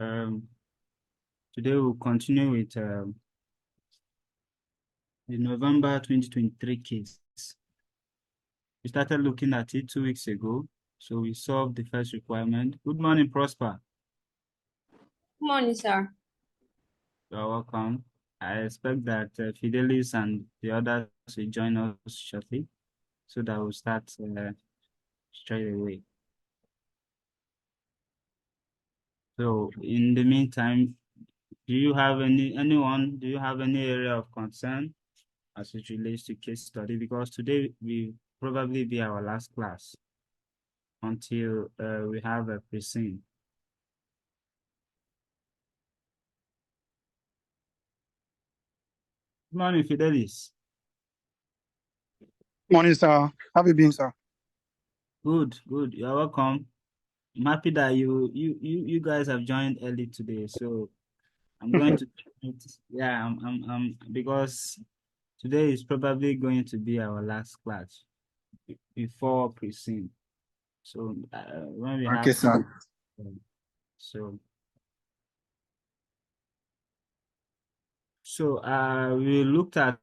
Um, Today we'll continue with the November 2023 case. We started looking at it 2 weeks ago, so we solved the first requirement. Good morning, Prosper. Good morning, sir. You're welcome. I expect that Fidelis and the others will join us shortly, so that we'll start straight away. So in the meantime, do you have any area of concern as it relates to case study? Because today will probably be our last class until we have a pre-scene. Good morning, Fidelis. Morning, sir. How have you been, sir? Good. You're welcome. I'm happy that you guys have joined early today. So I'm going to because today is probably going to be our last class before pre-scene. So when we Okay, have sir. so we looked at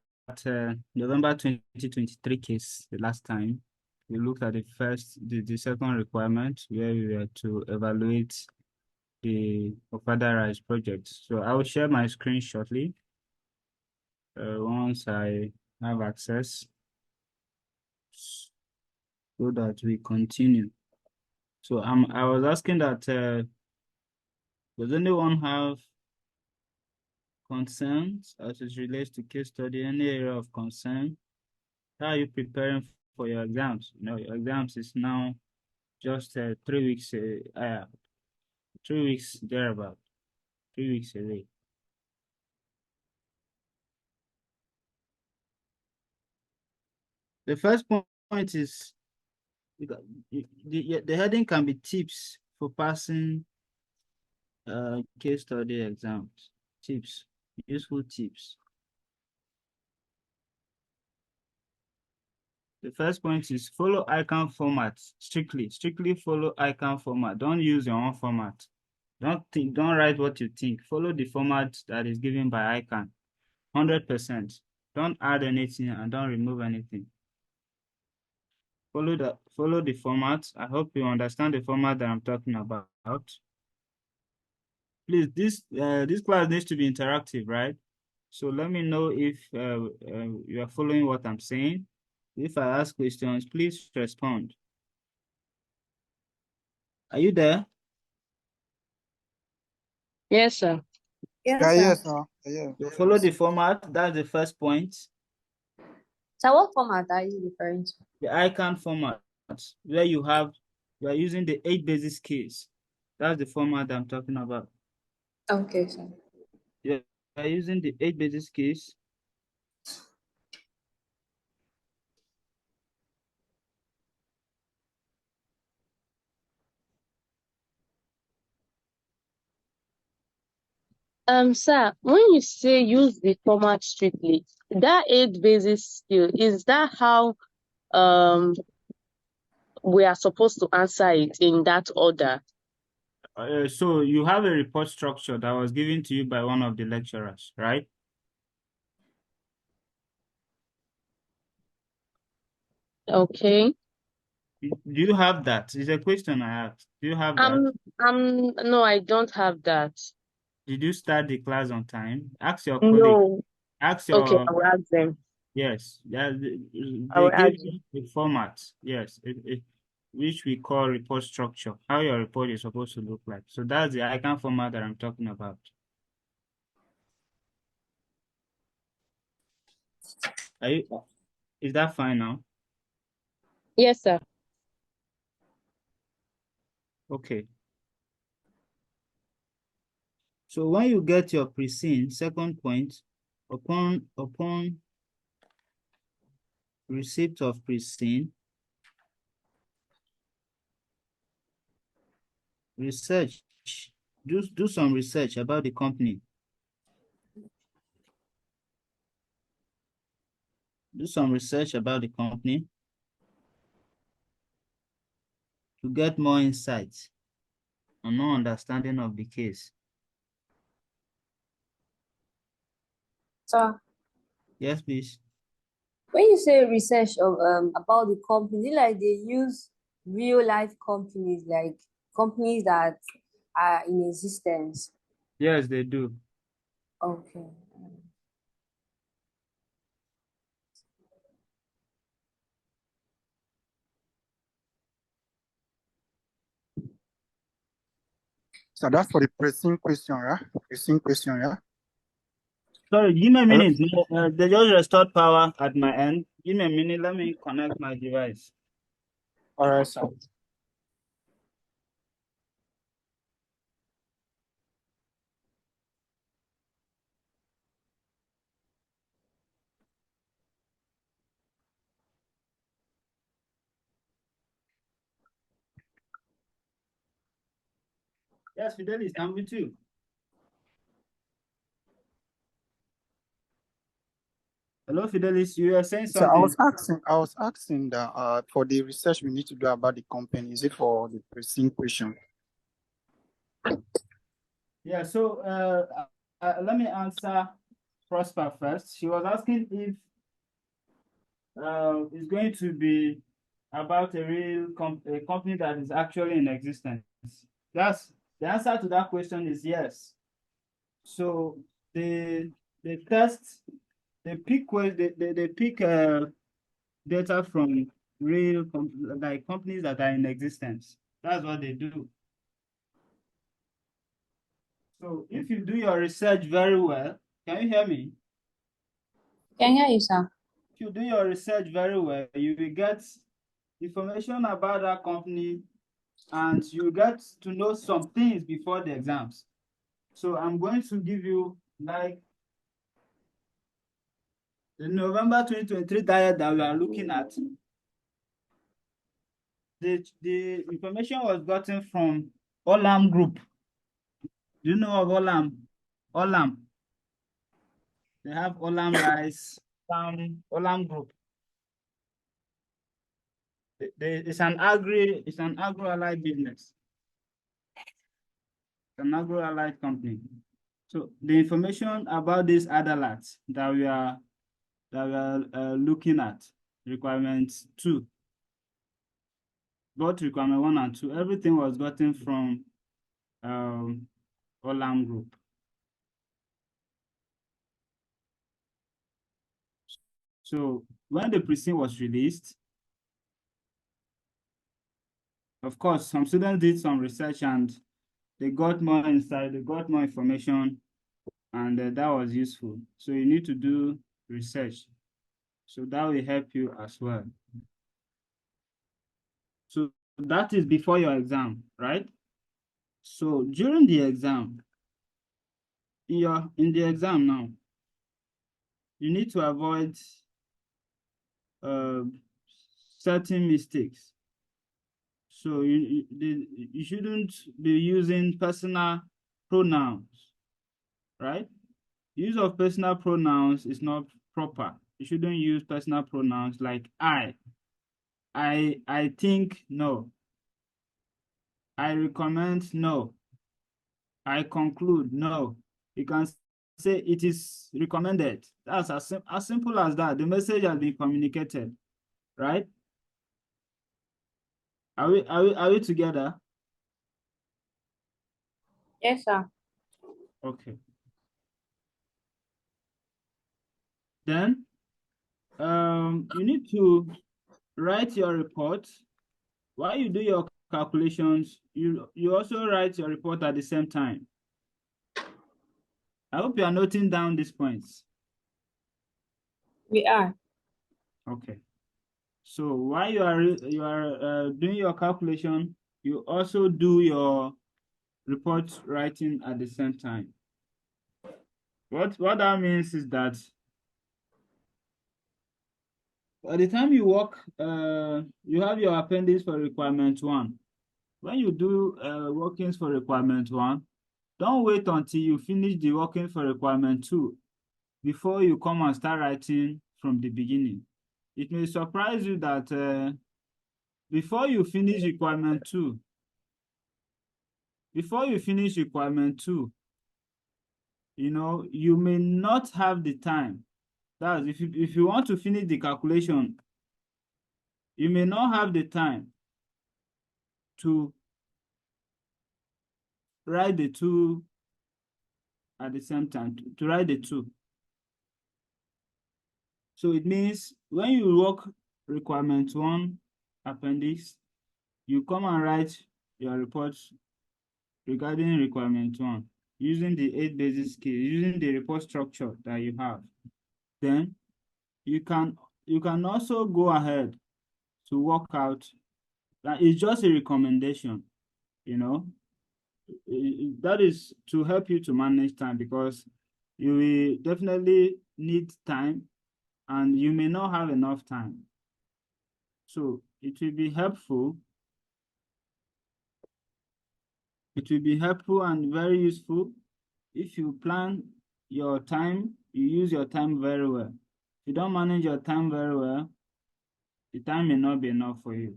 November 2023 case the last time. We looked at the second requirement where we were to evaluate the Okada Rise project. So I will share my screen shortly once I have access so that we continue. So I was asking that does anyone have concerns as it relates to case study, any area of concern? How are you preparing for your exams? You know, your exams is now just 3 weeks, 3 weeks thereabout, 3 weeks away. The first point is the heading can be tips for passing case study exams. Tips, useful tips. The first point is follow icon format strictly. Strictly follow icon format. Don't use your own format. Don't write what you think. Follow the format that is given by icon. 100%. Don't add anything and don't remove anything. Follow the format. I hope you understand the format that I'm talking about. Please, this class needs to be interactive, right? So let me know if you are following what I'm saying. If I ask questions, please respond. Are you there? Yes, sir. Yes, sir. Yeah. So follow the format. That's the first point. So what format are you referring to? The icon format, where you are using the 8 basic skills. That's the format I'm talking about. Okay, sir. You are using the 8 basic skills. Sir, when you say use the format strictly, that 8 basis skill, is that how we are supposed to answer it in that order? So you have a report structure that was given to you by one of the lecturers, right? Okay. Do you have that? It's a question I asked. Do you have that? No, I don't have that. Did you start the class on time? Ask your colleague. No. Ask Okay, your I will ask them. yes. I They will ask gave them. you the format. Yes, which we call report structure. How your report is supposed to look like. So that's the icon format that I'm talking about. Is that fine now? Yes, sir. Okay. So when you get your pre-scene, second point, upon receipt of pre-scene, research, do some research about the company. Do some research about the company to get more insights and more understanding of the case. So Yes, please. when you say research of about the company, like they use real life companies, like companies that are in existence. Yes, they do. Okay. So that's for the pressing question, yeah? Pressing question, yeah? Sorry, give me a Hello? minute. No, they just restored power at my end. Give me a minute. Let me connect my device. All right, sir. Yes, Fidelis, I'm with you. Hello, Fidelis. You are saying So something. I was asking that for the research we need to do about the company, is it for the pressing question? Yeah, so let me answer Prosper first. She was asking if it's going to be about a real a company that is actually in existence. That's the answer to that question is yes. So the test they pick they pick data from real like companies that are in existence. That's what they do. So if you do your research very well, can you hear me? Can hear you, sir. If you do your research very well, you will get information about that company and you get to know some things before the exams. So I'm going to give you like the November 2023 diet that we are looking at. The information was gotten from Olam Group. Do you know of Olam? Olam. They have Olam Rice, Olam Group. It's an agro-allied business. It's an agro-allied company. So the information about these adults that we are looking at, requirement 2, both requirement 1 and 2, everything was gotten from Olam Group. So when the precinct was released, of course, some students did some research and they got more insight, they got more information, and that was useful. So you need to do research. So that will help you as well. So that is before your exam, right? So during the exam, in the exam now, you need to avoid certain mistakes. So you shouldn't be using personal pronouns, right? Use of personal pronouns is not proper. You shouldn't use personal pronouns like I think, no. I recommend, no. I conclude, no. You can say it is recommended. That's as simple as that. The message has been communicated, right? Are we together? Yes, sir. Okay. Then you need to write your report. While you do your calculations, you also write your report at the same time. I hope you are noting down these points. We are. Okay. So while you are doing your calculation, you also do your report writing at the same time. What that means is that by the time you work, you have your appendix for requirement 1. When you do workings for requirement 1, don't wait until you finish the working for requirement 2 before you come and start writing from the beginning. It may surprise you that before you finish requirement 2, you may not have the time. That's if you want to finish the calculation, you may not have the time to write the two at the same time, to write the two. So it means when you work requirement 1 appendix, you come and write your report regarding requirement 1 using the 8 basic skills, using the report structure that you have. Then you can also go ahead to work out. That is just a recommendation, that is to help you to manage time, because you will definitely need time and you may not have enough time. So it will be helpful. It will be helpful and very useful if you plan your time, you use your time very well. If you don't manage your time very well, the time may not be enough for you.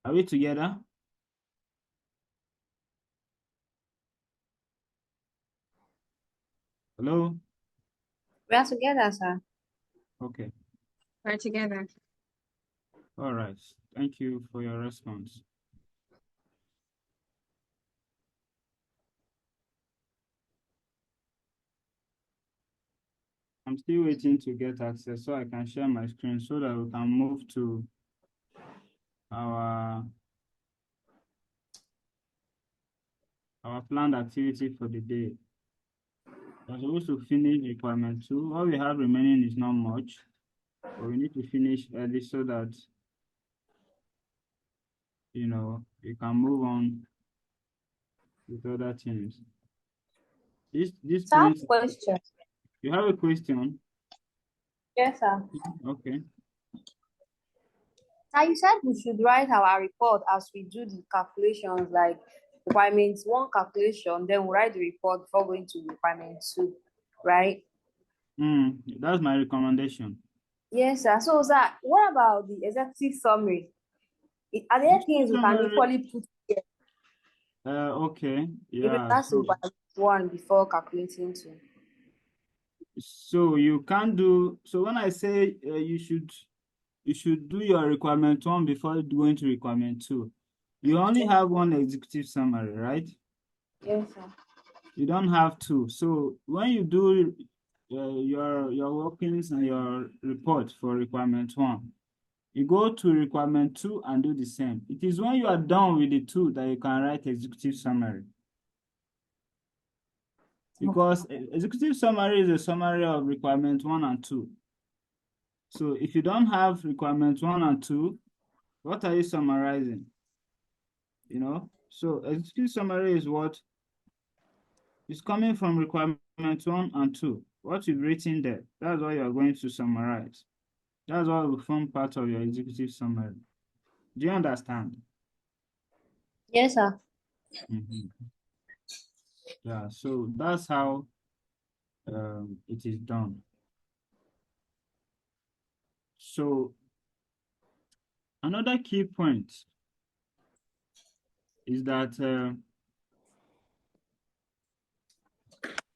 Are we together? Hello? We are together, sir. Okay. We're together. All right. Thank you for your response. I'm still waiting to get access so I can share my screen so that we can move to our planned activity for the day. We're supposed to finish requirement 2. What we have remaining is not much, but we need to finish early so that we can move on with other things. This So I have point, a question. you have a question? Yes, sir. Okay. Now you said we should write our report as we do the calculations, like requirements 1 calculation, then we write the report before going to requirement 2, right? That's my recommendation. Yes, sir. So, sir, what about the executive summary? Are there things we can equally put here Okay. in Yeah. regards to requirement 1 before calculating 2? So you can't do. So when I say you should do your requirement 1 before going to requirement 2, you only have one executive summary, right? Yes, sir. You don't have 2. So when you do your workings and your report for requirement 1, you go to requirement 2 and do the same. It is when you are done with the 2 that you can write executive summary. Because executive summary is a summary of requirement 1 and 2. So if you don't have requirement 1 and 2, what are you summarizing? So executive summary is what is coming from requirement 1 and 2. What you've written there, that's what you are going to summarize. That's what will form part of your executive summary. Do you understand? Yes, sir. Yeah, so that's how it is done. So another key point is that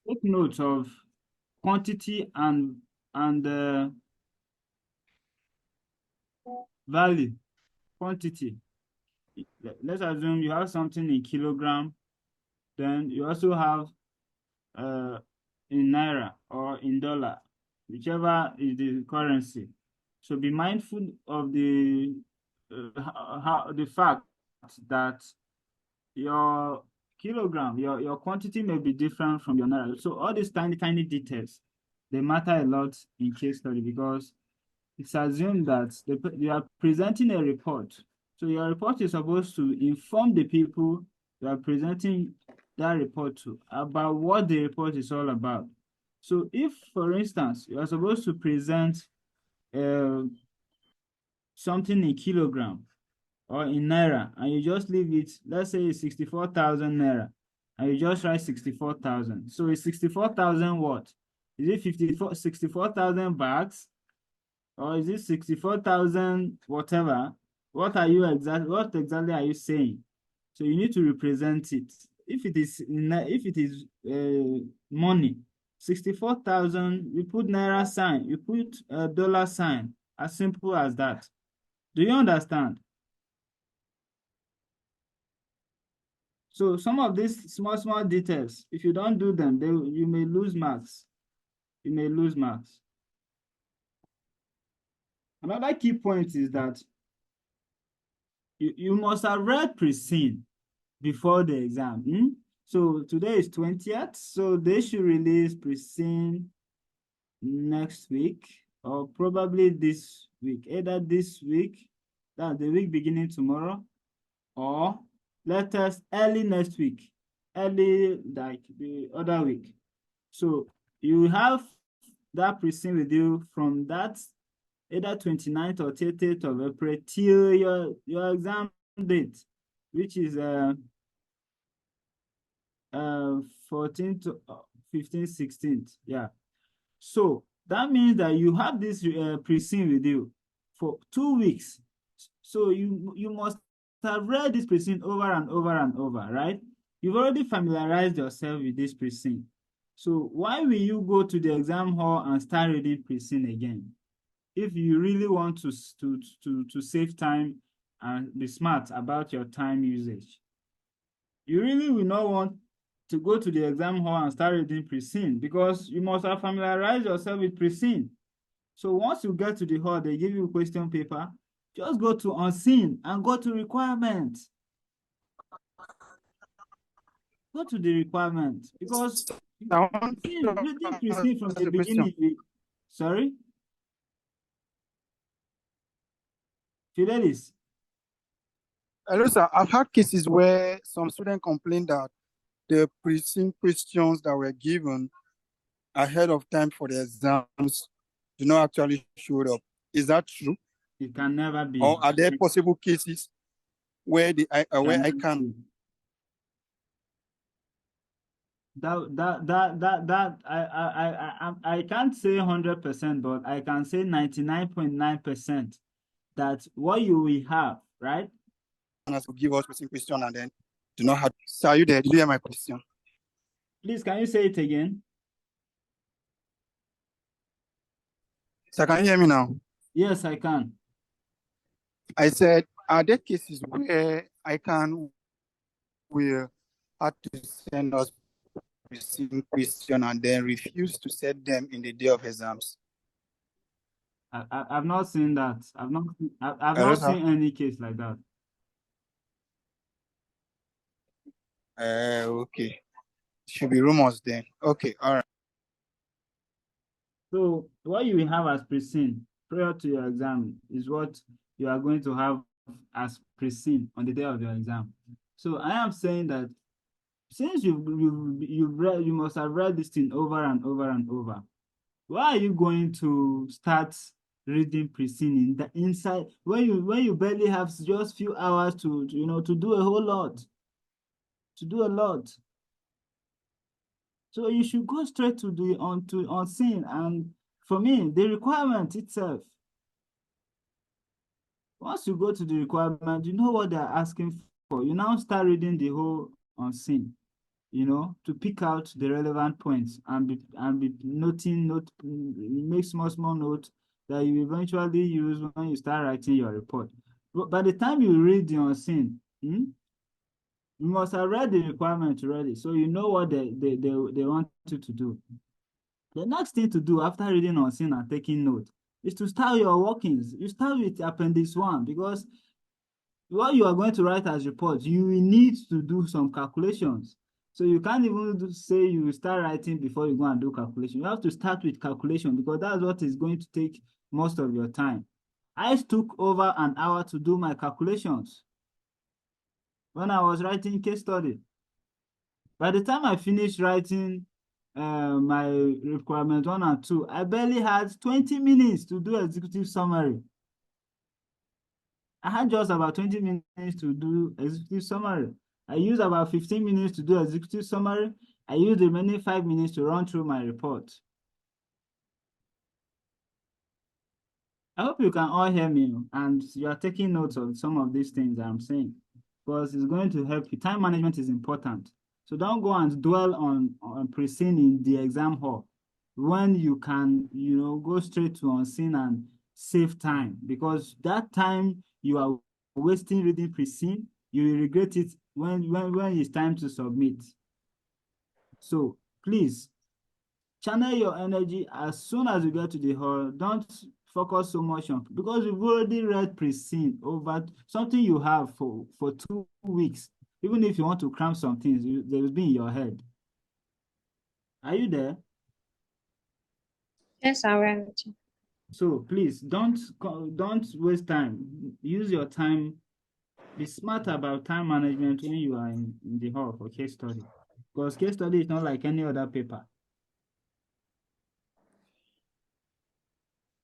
take note of quantity and value. Quantity. Let's assume you have something in kilogram, then you also have in naira or in dollar, whichever is the currency. So be mindful of the fact that your kilogram, your quantity may be different from your naira. So all these tiny details, they matter a lot in case study, because it's assumed that you are presenting a report. So your report is supposed to inform the people you are presenting that report to about what the report is all about. So if, for instance, you are supposed to present something in kilogram or in naira, and you just leave it, let's say it's 64,000 naira, and you just write 64,000. So it's 64,000 what? Is it 64,000 bags? Or is it 64,000 whatever? What exactly are you saying? So you need to represent it. If it is money, 64,000, you put naira sign, you put a dollar sign, as simple as that. Do you understand? So some of these small details, if you don't do them, you may lose marks. You may lose marks. Another key point is that you must have read pre-scene before the exam. So today is 20th, so they should release pre-scene next week or probably this week, either this week, that's the week beginning tomorrow, or latest early next week, early like the other week. So you have that pre-scene with you from that either 29th or 30th of April till your exam date, which is 14th to 15th, 16th. Yeah. So that means that you have this pre-scene with you for 2 weeks. So you must have read this pre-scene over and over and over, right? You've already familiarized yourself with this pre-scene. So why will you go to the exam hall and start reading pre-scene again? If you really want to save time and be smart about your time usage, you really will not want to go to the exam hall and start reading pre-scene because you must have familiarized yourself with pre-scene. So once you get to the hall, they give you a question paper, just go to unseen and go to requirements. Go to the requirements because reading pre-scene from the beginning. Sorry? Fidelis. Hello, sir. I've had cases where some students complained that the pre-scene questions that were given ahead of time for the exams do not actually show up. Is that true? It can never be. Or are there possible cases where I can? I can't say 100%, but I can say 99.9% that what you will have, right? To give us a question and then do not have. Sir, are you there? Did you hear my question? Please, can you say it again? Sir, can you hear me now? Yes, I can. I said, are there cases where will have to send us receiving question and then refuse to set them in the day of exams? I've not seen that. I've not seen any case like that. Okay. Should be rumors then. Okay, all right. So what you will have as pre-scene prior to your exam is what you are going to have as pre-scene on the day of your exam. So I am saying that since you must have read this thing over and over and over, why are you going to start reading pre-scene in the inside when you barely have just few hours to do a whole lot, to do a lot? So you should go straight to the unseen, and for me, the requirement itself. Once you go to the requirement, you know what they're asking for. You now start reading the whole unseen, to pick out the relevant points and be make small notes that you eventually use when you start writing your report. But by the time you read the unseen, you must have read the requirement already, so you know what they want you to do. The next thing to do after reading unseen and taking note is to start your workings. You start with Appendix 1 because what you are going to write as report, you will need to do some calculations. So you can't even say you will start writing before you go and do calculation. You have to start with calculation because that's what is going to take most of your time. I took over an hour to do my calculations when I was writing case study. By the time I finished writing my requirement 1 and 2, I barely had 20 minutes to do executive summary. I had just about 20 minutes to do executive summary. I used about 15 minutes to do executive summary. I used the remaining 5 minutes to run through my report. I hope you can all hear me and you are taking notes of some of these things that I'm saying. because it's going to help you. Time management is important. So don't go and dwell on pre-seen in the exam hall when you can, go straight to unseen and save time, because that time you are wasting reading pre-seen, you will regret it when it's time to submit. So please channel your energy as soon as you get to the hall. Don't focus so much on, because you've already read pre-seen over something you have for 2 weeks. Even if you want to cram some things, they will be in your head. Are you there? Yes, I'm right. So please don't waste time. Use your time. Be smart about time management when you are in the hall for case study, because case study is not like any other paper.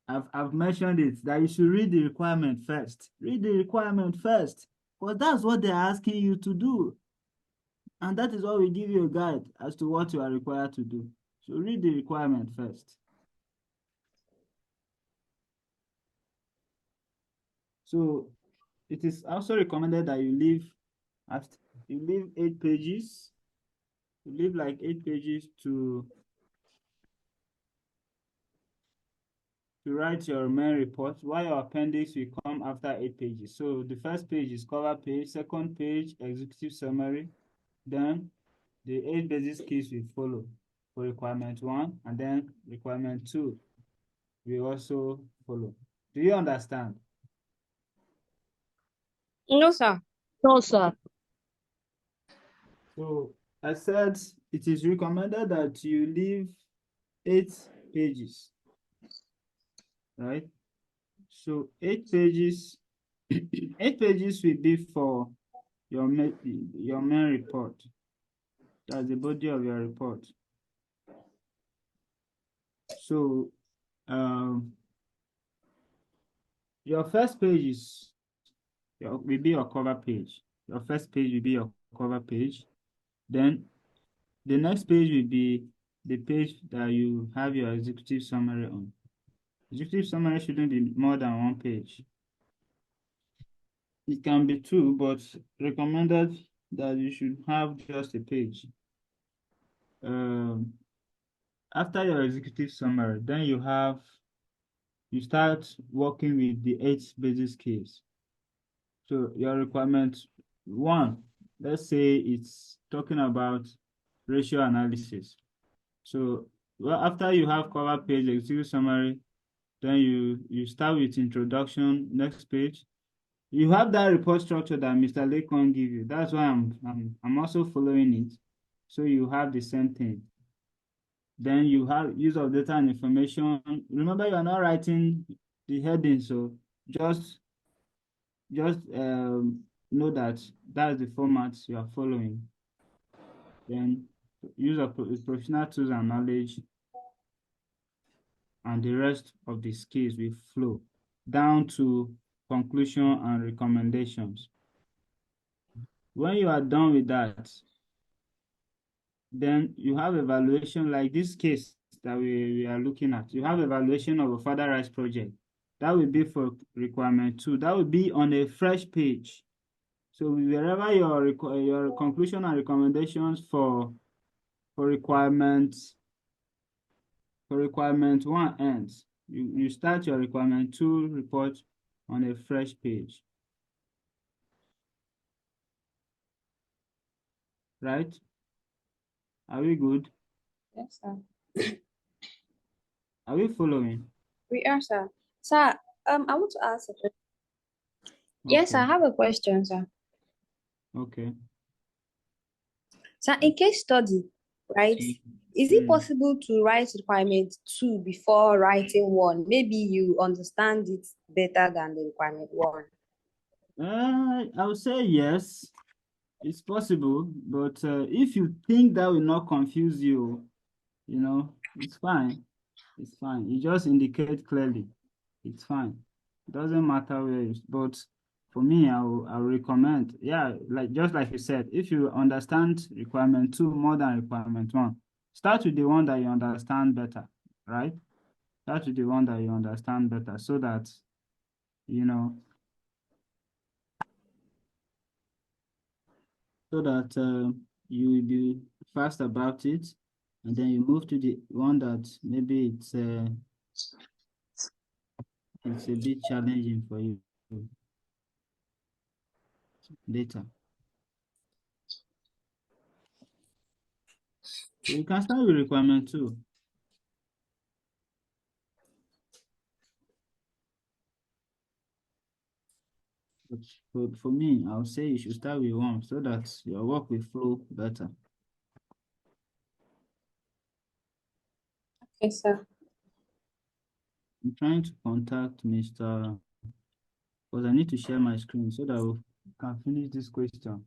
I've mentioned it, that you should read the requirement first. Read the requirement first, because that's what they're asking you to do. And that is why we give you a guide as to what you are required to do. So read the requirement first. So it is also recommended that you leave 8 pages. You leave like 8 pages to write your main report, while your appendix will come after 8 pages. So the first page is cover page, second page, executive summary, then the 8 basic skills will follow for requirement 1, and then requirement 2 will also follow. Do you understand? No, sir. No, sir. So I said it is recommended that you leave 8 pages, right? So 8 pages, 8 pages will be for your main report. That's the body of your report. So your first page will be your cover page. Your first page will be your cover page. Then the next page will be the page that you have your executive summary on. Executive summary shouldn't be more than 1 page. It can be 2, but recommended that you should have just a page. After your executive summary, then you start working with the 8 basic skills. So your requirement 1, let's say it's talking about ratio analysis. So after you have cover page, executive summary, then you start with introduction, next page. You have that report structure that Mr. Lekon give you. That's why I'm also following it. So you have the same thing. Then you have use of data and information. Remember, you are not writing the heading, so just know that that's the format you are following. Then use of professional tools and knowledge, and the rest of the skills will flow down to conclusion and recommendations. When you are done with that, then you have evaluation, like this case that we are looking at. You have evaluation of a further rights project. That will be for requirement 2. That will be on a fresh page. So wherever your conclusion and recommendations for requirement 1 ends, you start your requirement 2 report on a fresh page. Right? Are we good? Yes, sir. Are we following? We are, sir. Sir, I want to ask a question. Yes, I Okay. have a question, sir. Okay. Sir, in case study, right? Is it possible to write requirement 2 before writing 1? Maybe you understand it better than the requirement 1. I would say yes, it's possible, but if you think that will not confuse you, it's fine. It's fine. You just indicate clearly. It's fine. It doesn't matter where you, but for me, I'll recommend, just like you said, if you understand requirement 2 more than requirement 1, start with the one that you understand better, right? Start with the one that you understand better, so that, so that you will be fast about it, and then you move to the one that maybe it's a bit challenging for you later. So you can start with requirement 2. But for me, I would say you should start with 1 so that your work will flow better. Okay, sir. I'm trying to contact Mr. Because I need to share my screen so that we can finish this question.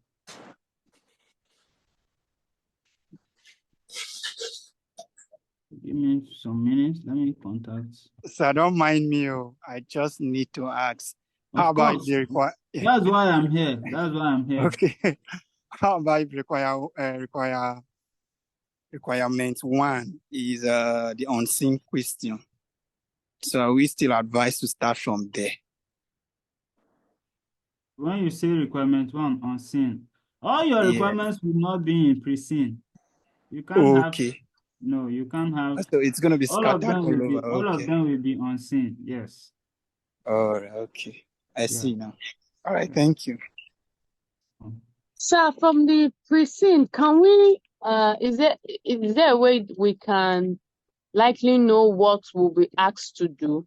Give me some minutes. Let me contact. Sir, don't mind me. I just need to ask. How Of about if course. they require? That's why I'm here. That's why I'm here. Okay. How about if requirement 1 is the unseen question? So we still advise to start from there. When you say requirement 1 unseen, all your Yeah. requirements will not be in pre-seen. You can't have. Okay. No, you can't have. So it's going to be All of scattered them will all be. over. All of Okay. them will be unseen. Yes. All right. Okay. I Yeah. see now. All right. Thank you. Sir, from the pre-scene, can we is there a way we can likely know what we'll be asked to do?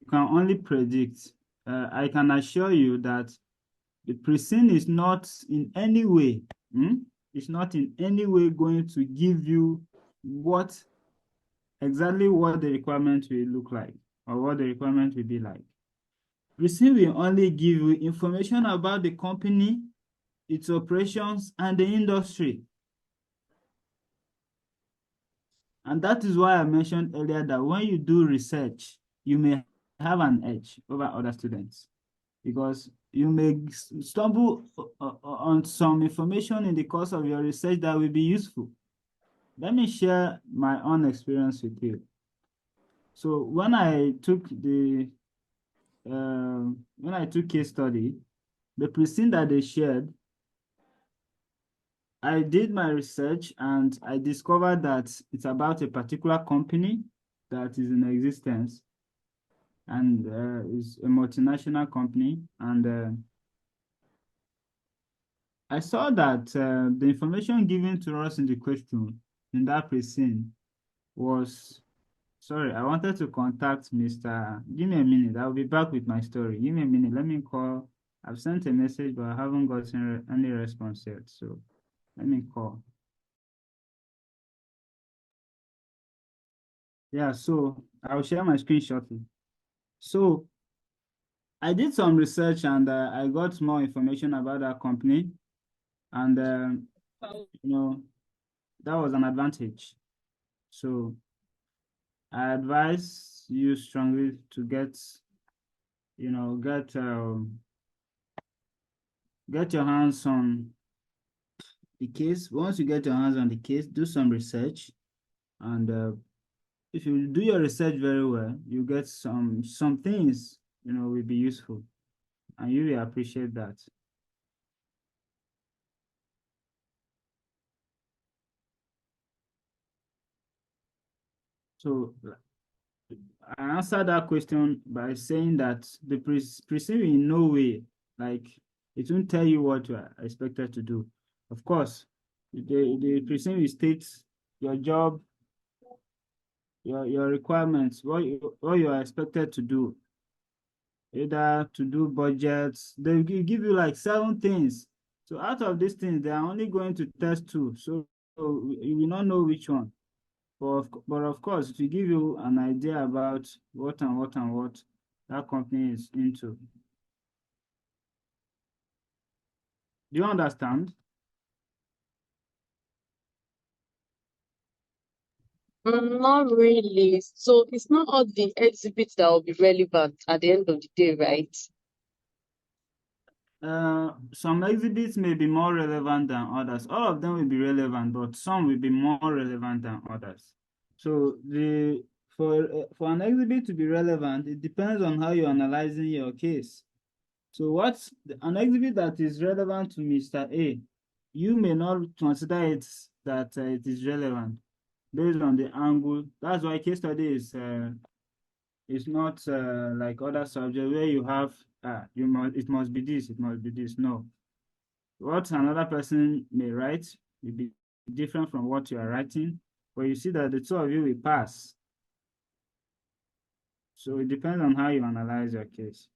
You can only predict. I can assure you that the pre-scene is not in any way. It's not in any way going to give you exactly what the requirement will look like or what the requirement will be like. Pre-scene will only give you information about the company, its operations, and the industry. And that is why I mentioned earlier that when you do research, you may have an edge over other students because you may stumble on some information in the course of your research that will be useful. Let me share my own experience with you. So when I took case study, the pre-scene that they shared, I did my research and I discovered that it's about a particular company that is in existence and is a multinational company. And I saw that the information given to us in the question in that pre-scene was, sorry, I wanted to contact Mr. Give me a minute. I'll be back with my story. Give me a minute. Let me call. I've sent a message, but I haven't gotten any response yet. So let me call. Yeah, so I'll share my screen shortly. So I did some research and I got more information about that company. And, that was an advantage. So I advise you strongly to get your hands on the case. Once you get your hands on the case, do some research. And if you do your research very well, you get some things, will be useful. And you will appreciate that. So I answered that question by saying that the pre-scene in no way, like, it won't tell you what you are expected to do. Of course, the pre-scene will state your job, your requirements, what you are expected to do. Either to do budgets, they give you like 7 things. So out of these things, they are only going to test 2. So you will not know which one. But of course, it will give you an idea about what that company is into. Do you understand? Not really. So it's not all the exhibits that will be relevant at the end of the day, right? Some exhibits may be more relevant than others. All of them will be relevant, but some will be more relevant than others. So for an exhibit to be relevant, it depends on how you're analyzing your case. So what's an exhibit that is relevant to Mr. A, you may not consider it that it is relevant based on the angle. That's why case study is not like other subjects where you have it must be this, it must be this. No. What another person may write will be different from what you are writing, but you see that the two of you will pass. So it depends on how you analyze your case.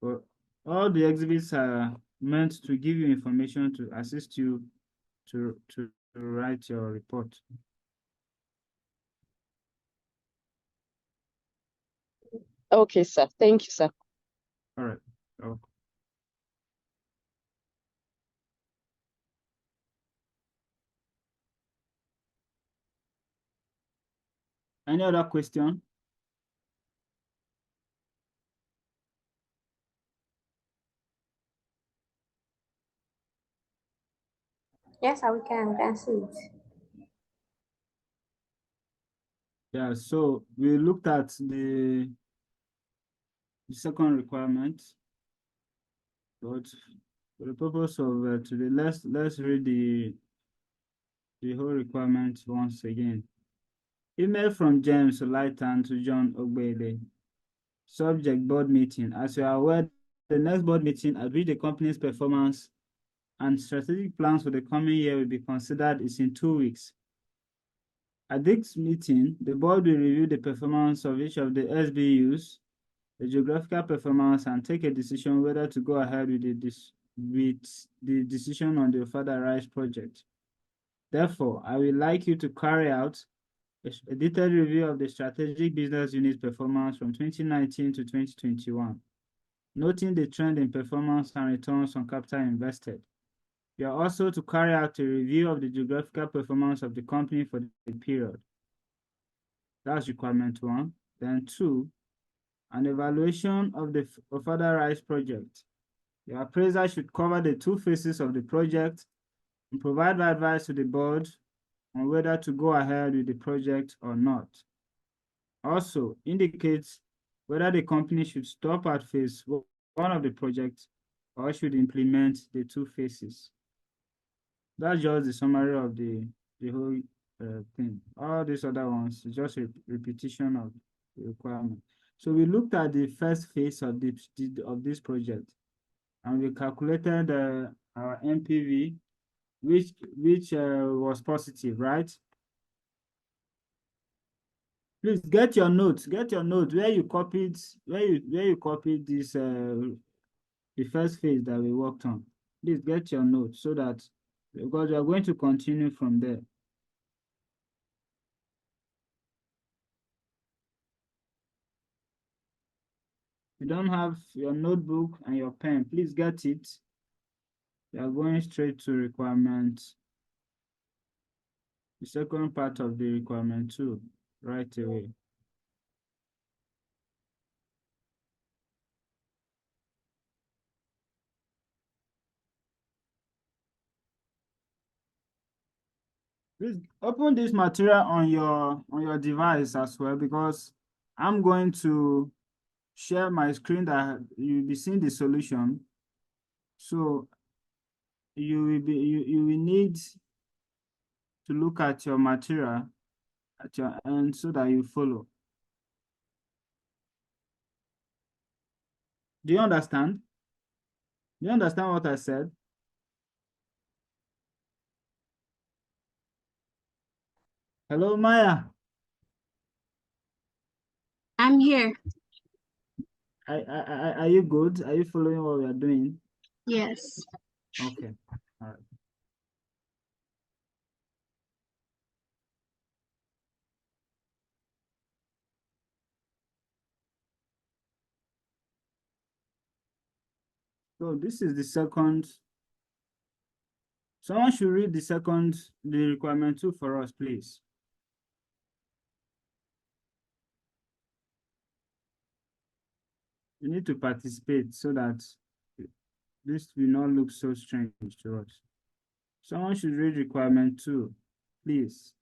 But all the exhibits are meant to give you information to assist you to write your report. Okay, sir. Thank you, sir. All right. Oh. Any other question? Yes, we can see it. Yeah, so we looked at the second requirement, but for the purpose of today, let's read the whole requirement once again. Email from James Lightan to John Ogbele. Subject: board meeting. As you are aware, the next board meeting at which the company's performance and strategic plans for the coming year will be considered is in 2 weeks. At this meeting, the board will review the performance of each of the SBUs, the geographical performance, and take a decision whether to go ahead with the decision on the Ofada Rise project. Therefore, I would like you to carry out a detailed review of the strategic business unit performance from 2019 to 2021, noting the trend in performance and returns on capital invested. You are also to carry out a review of the geographical performance of the company for the period. That's requirement 1. Then 2, an evaluation of the Ofada Rise project. Your appraiser should cover the 2 phases of the project and provide advice to the board on whether to go ahead with the project or not. Also indicates whether the company should stop at phase 1 of the project or should implement the 2 phases. That's just the summary of the whole thing. All these other ones is just a repetition of the requirement. So we looked at the first phase of this project, and we calculated our NPV, which was positive, right? Please get your notes. Get your notes where you copied this the first phase that we worked on. Please get your notes so that, because we are going to continue from there. If you don't have your notebook and your pen, please get it. We are going straight to requirement. The second part of the requirement 2, right away. Please open this material on your device as well, because I'm going to share my screen that you'll be seeing the solution. So you will need to look at your material at your end so that you follow. Do you understand? Do you understand what I said? Hello, Maya. I'm here. Are you good? Are you following what we are doing? Yes. Okay. All right. So this is the second. Someone should read the requirement 2 for us, please. You need to participate so that this will not look so strange to us. Someone should read requirement 2, please.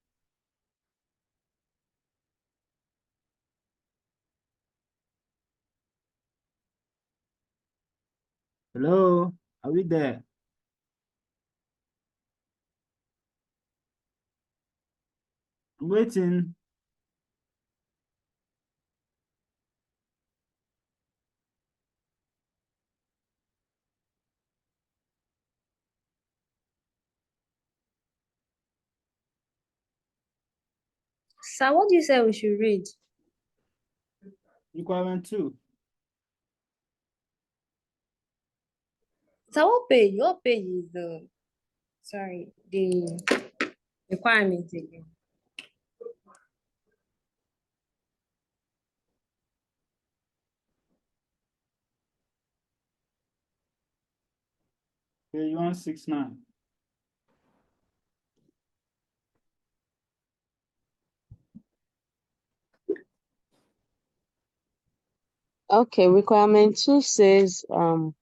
Hello, are we there? I'm waiting. Sir, what do you say we should read? Requirement 2. Sir, what page? What page is the requirement again? Page 169. Okay, requirement 2 says an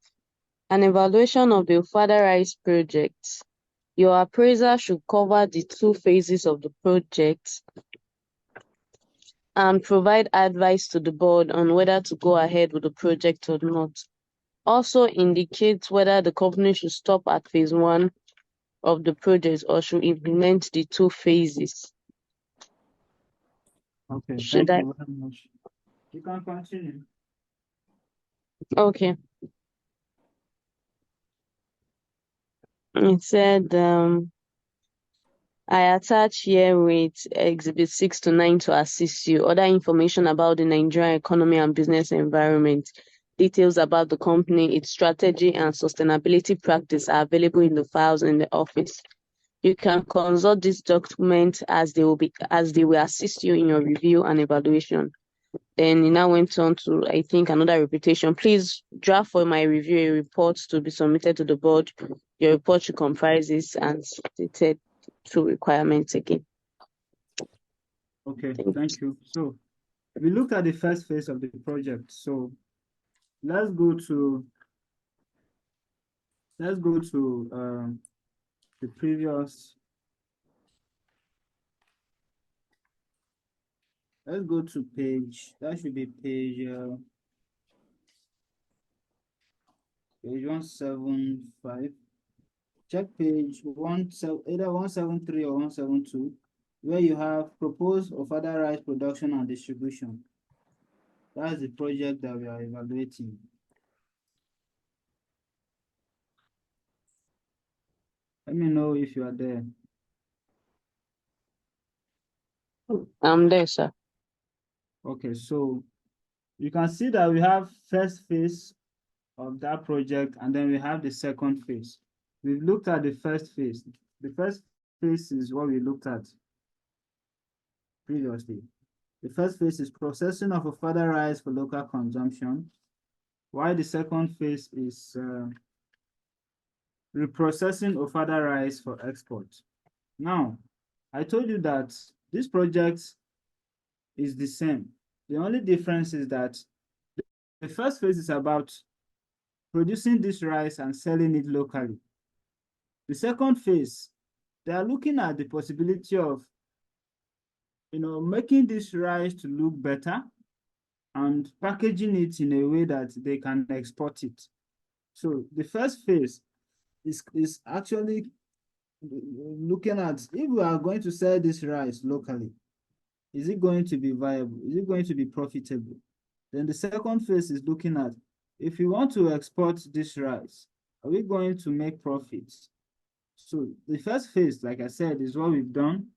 evaluation of the Father Rice project. Your appraiser should cover the 2 phases of the project and provide advice to the board on whether to go ahead with the project or not. Also indicate whether the company should stop at phase 1 of the project or should implement the 2 phases. Okay, Should thank I? you very much. You can continue. Okay. It said, I attach here with Exhibit 6 to 9 to assist you. Other information about the Nigerian economy and business environment, details about the company, its strategy, and sustainability practice are available in the files in the office. You can consult this document as they will assist you in your review and evaluation. Then he now went on to, I think, another repetition. Please draft for my review a report to be submitted to the board. Your report should comprise this and stated 2 requirements again. Okay, thank you. So we looked at the first phase of the project. So let's go to the previous. Let's go to page. That should be page 175. Check page either 173 or 172, where you have proposed of Father Rice production and distribution. That's the project that we are evaluating. Let me know if you are there. I'm there, sir. Okay, so you can see that we have first phase of that project, and then we have the second phase. We've looked at the first phase. The first phase is what we looked at previously. The first phase is processing of a Father Rice for local consumption, while the second phase is reprocessing of Father Rice for export. Now, I told you that this project is the same. The only difference is that the first phase is about producing this rice and selling it locally. The second phase, they are looking at the possibility of, making this rice to look better and packaging it in a way that they can export it. So the first phase is actually looking at, if we are going to sell this rice locally, is it going to be viable? Is it going to be profitable? Then the second phase is looking at, if you want to export this rice, are we going to make profits? So the first phase, like I said, is what we've done.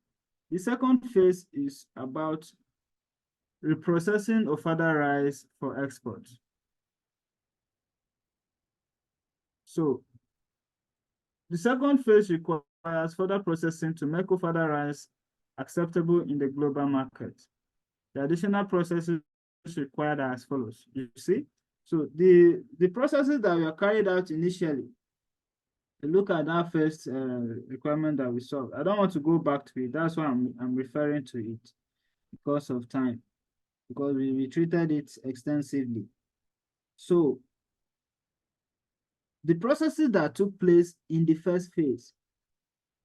The second phase is about reprocessing of Father Rice for export. So the second phase requires further processing to make Father Rice acceptable in the global market. The additional processes required are as follows. You see? So the processes that were carried out initially, look at that first requirement that we saw. I don't want to go back to it. That's why I'm referring to it because of time, because we treated it extensively. So the processes that took place in the first phase,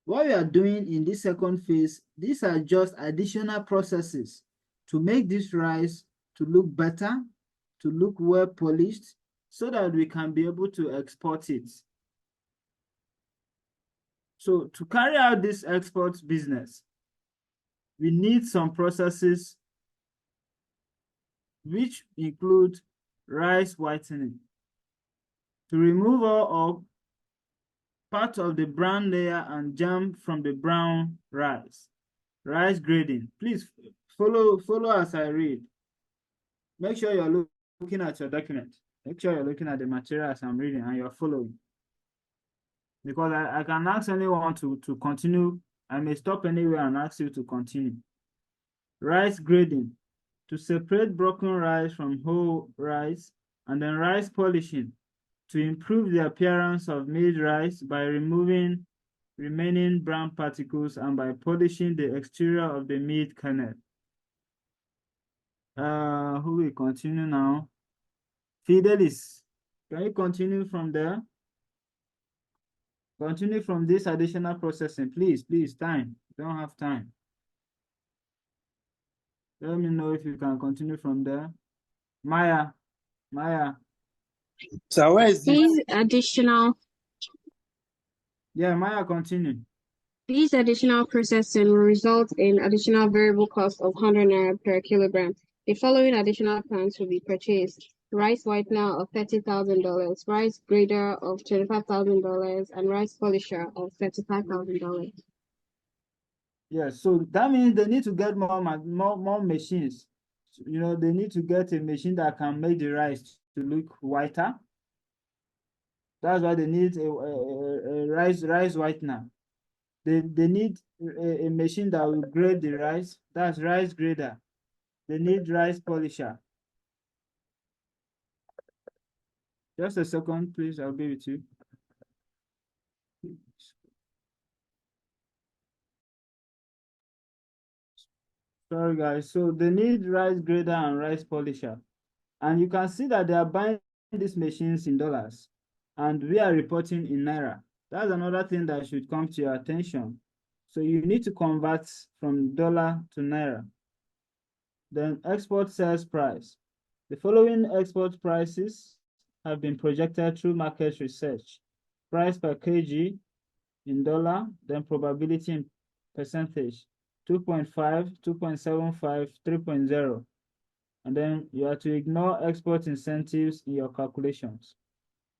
what we are doing in this second phase, these are just additional processes to make this rice to look better, to look well polished, so that we can be able to export it. So to carry out this export business, we need some processes which include rice whitening to remove all part of the brown layer and germ from the brown rice. Rice grading. Please follow as I read. Make sure you're looking at your document. Make sure you're looking at the material as I'm reading and you're following. Because I can ask anyone to continue. I may stop anywhere and ask you to continue. Rice grading. To separate broken rice from whole rice, and then rice polishing to improve the appearance of made rice by removing remaining brown particles and by polishing the exterior of the meat kernel. Who will continue now? Fidelis, can you continue from there? Continue from this additional processing, please, time. Don't have time. Let me know if you can continue from there. Maya. So where is These additional Yeah, Maya, continue. These additional processing will result in additional variable cost of 100 naira per kilogram. The following additional plants will be purchased: rice whitener of $30,000, rice grader of $25,000, and rice polisher of $35,000. Yeah, so that means they need to get more machines. You know, they need to get a machine that can make the rice to look whiter. That's why they need a rice whitener. They need a machine that will grade the rice. That's rice grader. They need rice polisher. Just a second, please. I'll be with you. Sorry, guys. So they need rice grader and rice polisher. And you can see that they are buying these machines in dollars. And we are reporting in naira. That's another thing that should come to your attention. So you need to convert from dollar to naira. Then export sales price. The following export prices have been projected through market research. Price per kg in dollar, then probability in percentage, 2.5, 2.75, 3.0. And then you have to ignore export incentives in your calculations.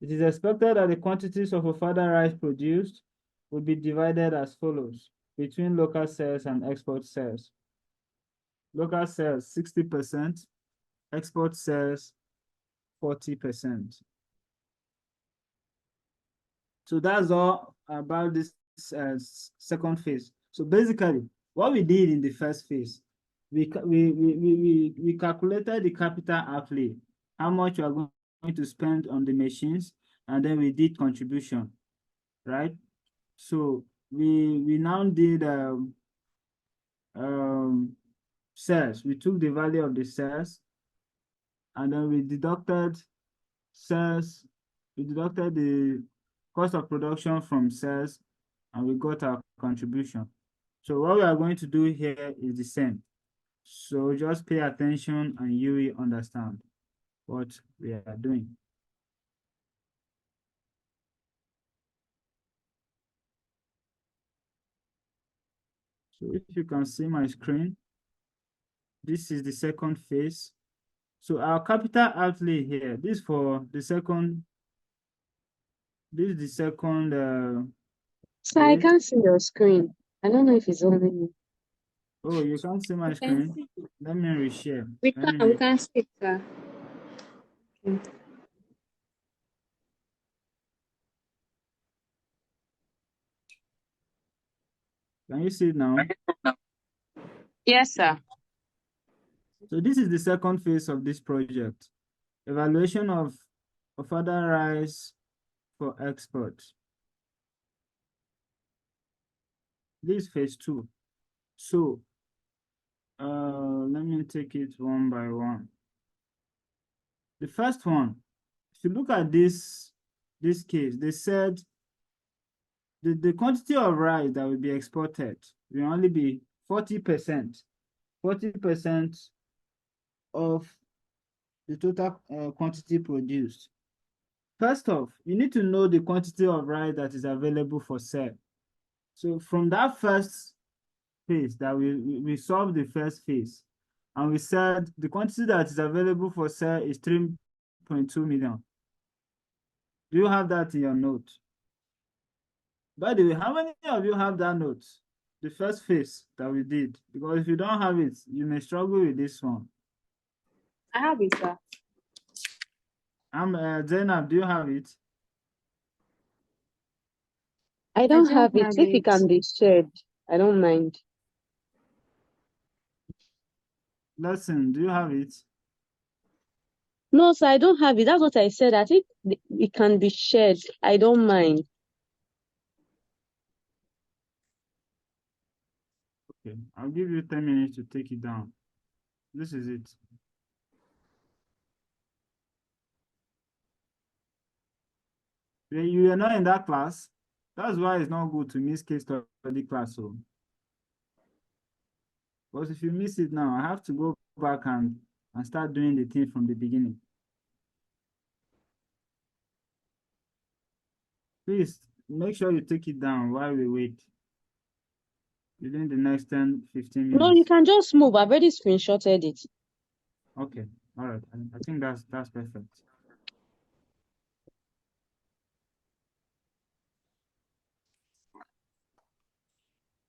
It is expected that the quantities of further rice produced will be divided as follows between local sales and export sales. Local sales 60%, export sales 40%. So that's all about this second phase. So basically, what we did in the first phase, we calculated the capital outlay, how much we are going to spend on the machines, and then we did contribution, right? So we now did sales. We took the value of the sales, and then we deducted sales. We deducted the cost of production from sales, and we got our contribution. So what we are going to do here is the same. So just pay attention and you will understand what we are doing. So if you can see my screen, this is the second phase. So our capital outlay here, this for the second, this is the second. So I can't see your screen. I don't know if it's only me. Oh, you can't see my screen? Let me reshare. We can speak, sir. Okay. Can you see it now? Yes, sir. So this is the second phase of this project. Evaluation of other rice for export. This is phase 2. So let me take it one by one. The first one, if you look at this case, they said the quantity of rice that will be exported will only be 40%. 40% of the total quantity produced. first off, you need to know the quantity of rice that is available for sale. So from that first phase that we solved the first phase, and we said the quantity that is available for sale is 3.2 million. Do you have that in your note? By the way, how many of you have that note? The first phase that we did? Because if you don't have it, you may struggle with this one. I have it, sir. Zainab, do you have it? I don't don't have it. have If it it. can be shared, I don't mind. Lesson, do you have it? No, sir, I don't have it. That's what I said. I think it can be shared. I don't mind. Okay, I'll give you 10 minutes to take it down. This is it. You are not in that class. That's why it's not good to miss case study class. So, because if you miss it now, I have to go back and start doing the thing from the beginning. Please make sure you take it down while we wait. Within the next 10, 15 No, you minutes. can just move. I've already screenshotted it. Okay, all right. I think that's perfect.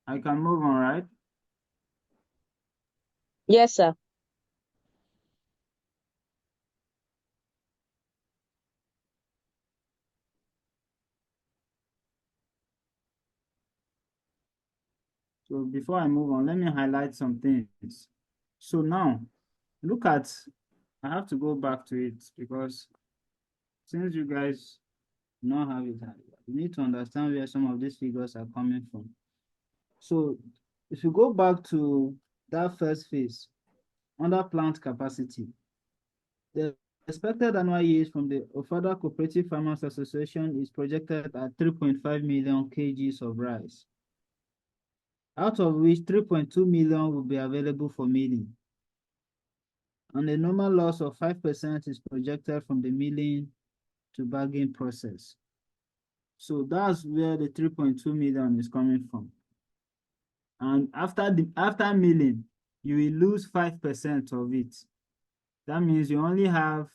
I can move on, right? Yes, sir. So before I move on, let me highlight some things. So now, look at, I have to go back to it because since you guys don't have it, you need to understand where some of these figures are coming from. So if you go back to that first phase, under plant capacity, the expected annual yield from the Ofada Cooperative Farmers Association is projected at 3.5 million kgs of rice, out of which 3.2 million will be available for milling. And a normal loss of 5% is projected from the milling to bagging process. So that's where the 3.2 million is coming from. And after milling, you will lose 5% of it. That means you only have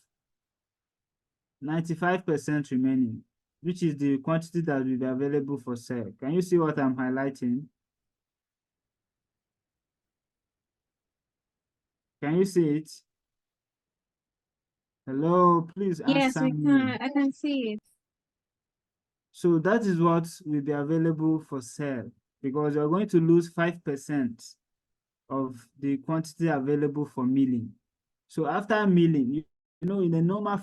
95% remaining, which is the quantity that will be available for sale. Can you see what I'm highlighting? Can you see it? Hello, please Yes, answer we me. can. I can see it. So that is what will be available for sale because you're going to lose 5% of the quantity available for milling. So after milling, you know, in a normal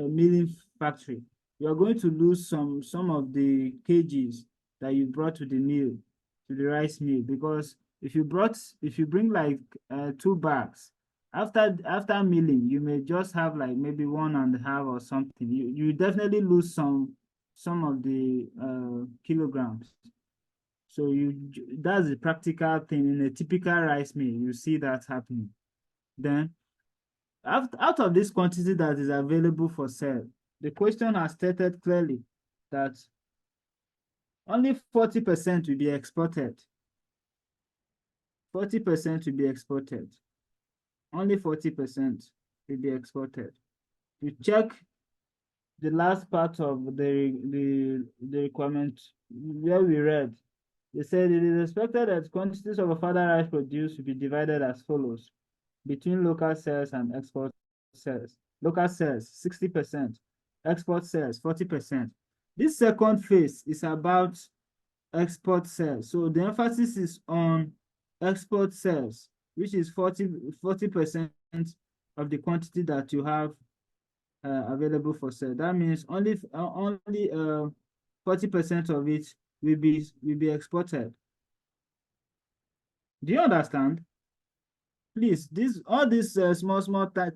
milling factory, you're going to lose some of the kgs that you brought to the mill, to the rice mill, because if you bring like 2 bags, after milling, you may just have like maybe 1.5 or something. You definitely lose some of the kilograms. So that's the practical thing in a typical rice mill. You see that happening. Then out of this quantity that is available for sale, the question has stated clearly that only 40% will be exported. 40% will be exported. Only 40% will be exported. You check the last part of the requirement where we read. They said it is expected that quantities of a further rice produced will be divided as follows between local sales and export sales. Local sales, 60%. Export sales, 40%. This second phase is about export sales. So the emphasis is on export sales, which is 40% of the quantity that you have available for sale. That means only 40% of it will be exported. Do you understand? Please, all these small,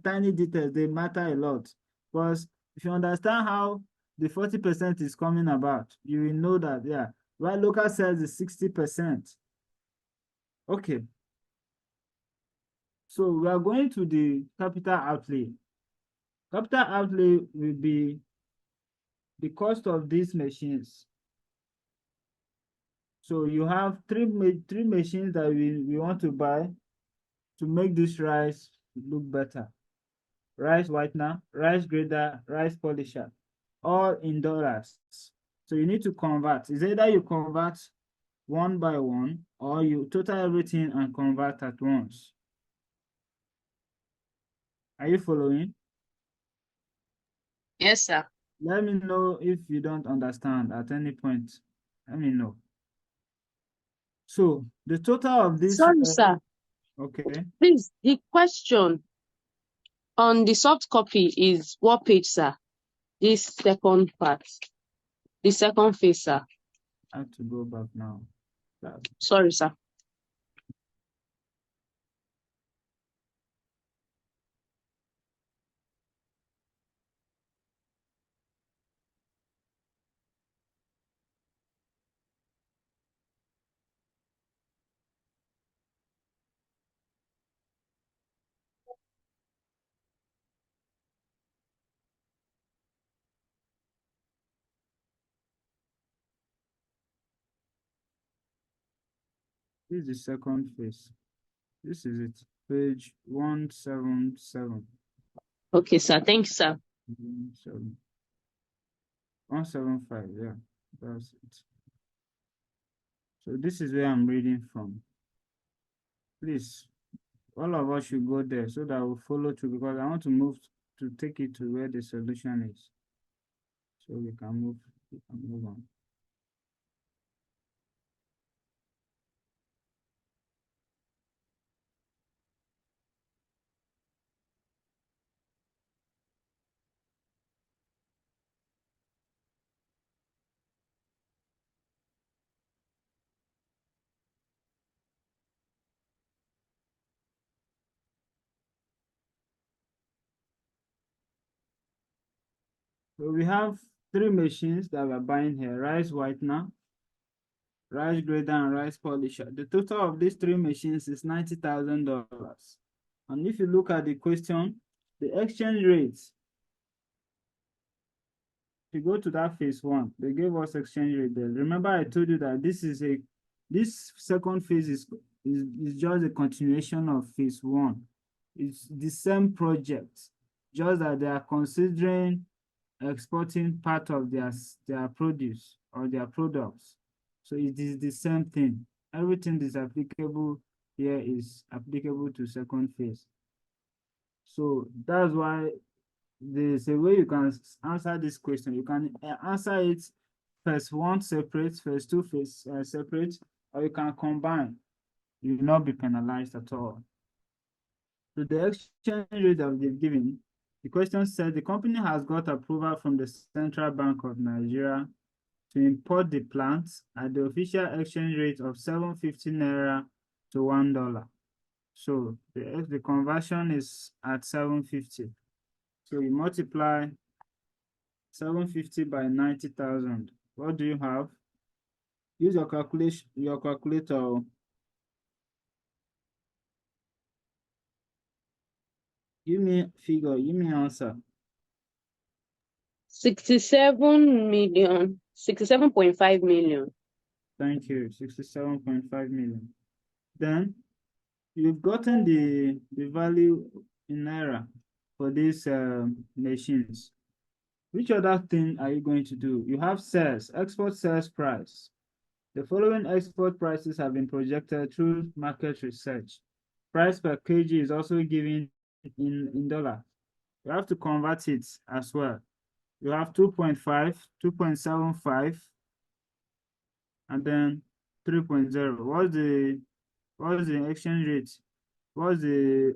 tiny details, they matter a lot. Because if you understand how the 40% is coming about, you will know that, yeah, while local sales is 60%. Okay. So we are going to the capital outlay. Capital outlay will be the cost of these machines. So you have three machines that we want to buy to make this rice look better. Rice whitener, rice grater, rice polisher, all in dollars. So you need to convert. It's either you convert one by one or you total everything and convert at once. Are you following? Yes, sir. Let me know if you don't understand at any point. Let me know. So the total of this. Sorry, sir. Okay. Please, the question on the soft copy is what page, sir? This second part. The second phase, sir. I have to go back now. Sorry, sir. This is the second phase. This is it. Page 177. Okay, sir. Thank you, sir. 175, yeah. That's it. So this is where I'm reading from. Please, all of us should go there so that we'll follow through because I want to move to take it to where the solution is. So we can move on. So we have three machines that we're buying here: rice whitener, rice grater, and rice polisher. The total of these three machines is $90,000. And if you look at the question, the exchange rate, if you go to that phase one, they gave us exchange rate there. Remember, I told you that this second phase is just a continuation of phase one. It's the same project, just that they are considering exporting part of their produce or their products. So it is the same thing. Everything is applicable here is applicable to second phase. So that's why there's a way you can answer this question. You can answer it phase one separate, phase two phase separate, or you can combine. You will not be penalized at all. So the exchange rate that they've given, the question said the company has got approval from the Central Bank of Nigeria to import the plants at the official exchange rate of 750 naira to $1. So the conversion is at 750. So you multiply 750 by 90,000. What do you have? Use your calculator. Give me figure, give me answer. 67.5 million. Thank you, 67.5 million. Then you've gotten the value in naira for these machines. Which other thing are you going to do? You have sales, export sales price. The following export prices have been projected through market research. Price per kg is also given in dollar. You have to convert it as well. You have 2.5, 2.75, and then 3.0. What's the exchange rate? What's the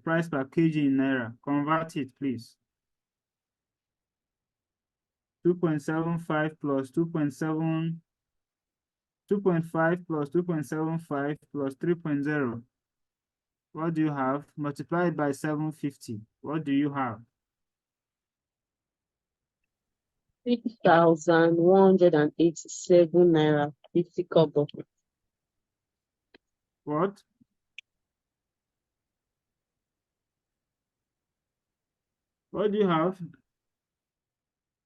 price per kg in naira? Convert it, please. 2.75 plus 2.7, 2.5 plus 2.75 plus 3.0. What do you have? Multiply it by 750. What do you have? 6,187 naira 50 kobo. What? What do you have?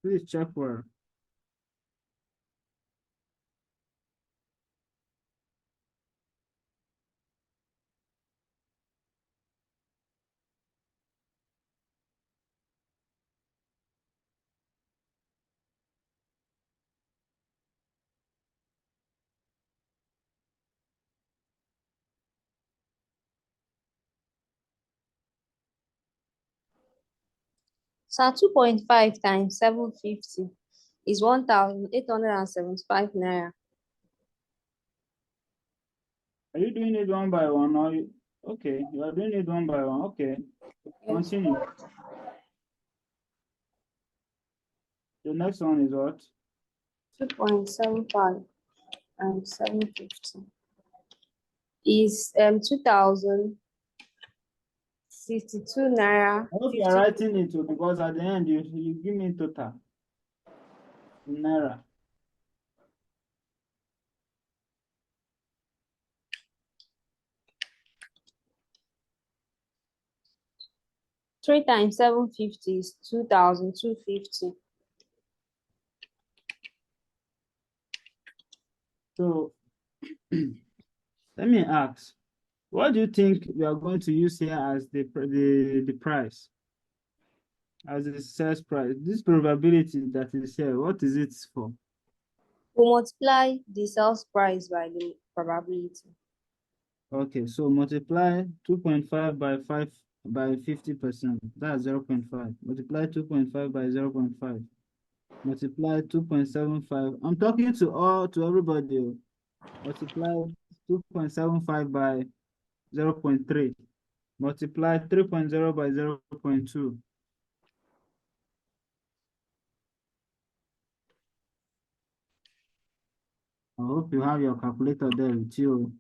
Please check well. So 2.5 times 750 is 1,875 naira. Are you doing it one by one or you? Okay, you are doing it one by one. Okay, continue. The next one is what? 2.75 and 750 is 2,062 naira. I hope you are writing it too, because at the end you give me total in naira. Three times 750 is 2,250. So let me ask, what do you think we are going to use here as the price, as the sales price? This probability that is here, what is it for? We multiply the sales price by the probability. Okay, so multiply 2.5 by 50%. That's 0.5. Multiply 2.5 by 0.5. Multiply 2.75. I'm talking to everybody. Multiply 2.75 by 0.3. Multiply 3.0 by 0.2. I hope you have your calculator there with you.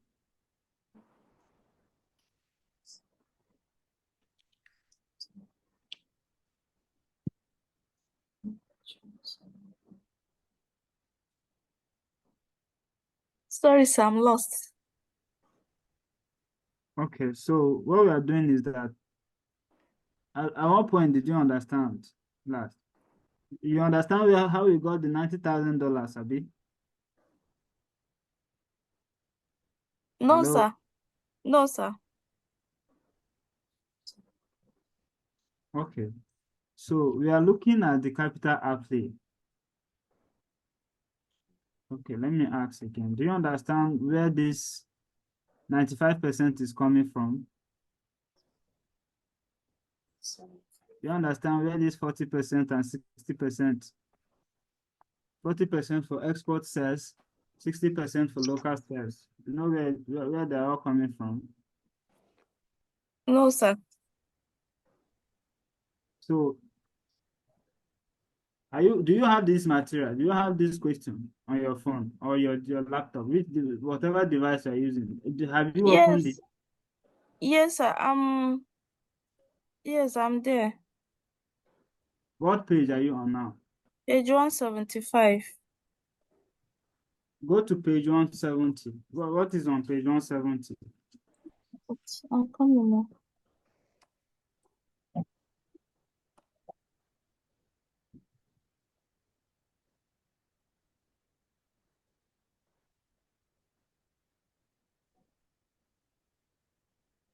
Sorry, sir, I'm lost. Okay, so what we are doing is that at what point did you understand last? You understand how we got the $90,000, Abi? No, Hello? sir. No, sir. Okay, so we are looking at the capital outlay. Okay, let me ask again. Do you understand where this 95% is coming from? Do you understand where this 40% and 60%? 40% for export sales, 60% for local sales. You know where they're all coming from? No, sir. So do you have this material? Do you have this question on your phone or your laptop, whatever device you're using? Have you opened it? Yes. Yes, sir. Yes, I'm there. What page are you on now? Page 175. Go to page 170. What is on page 170? I'm coming now.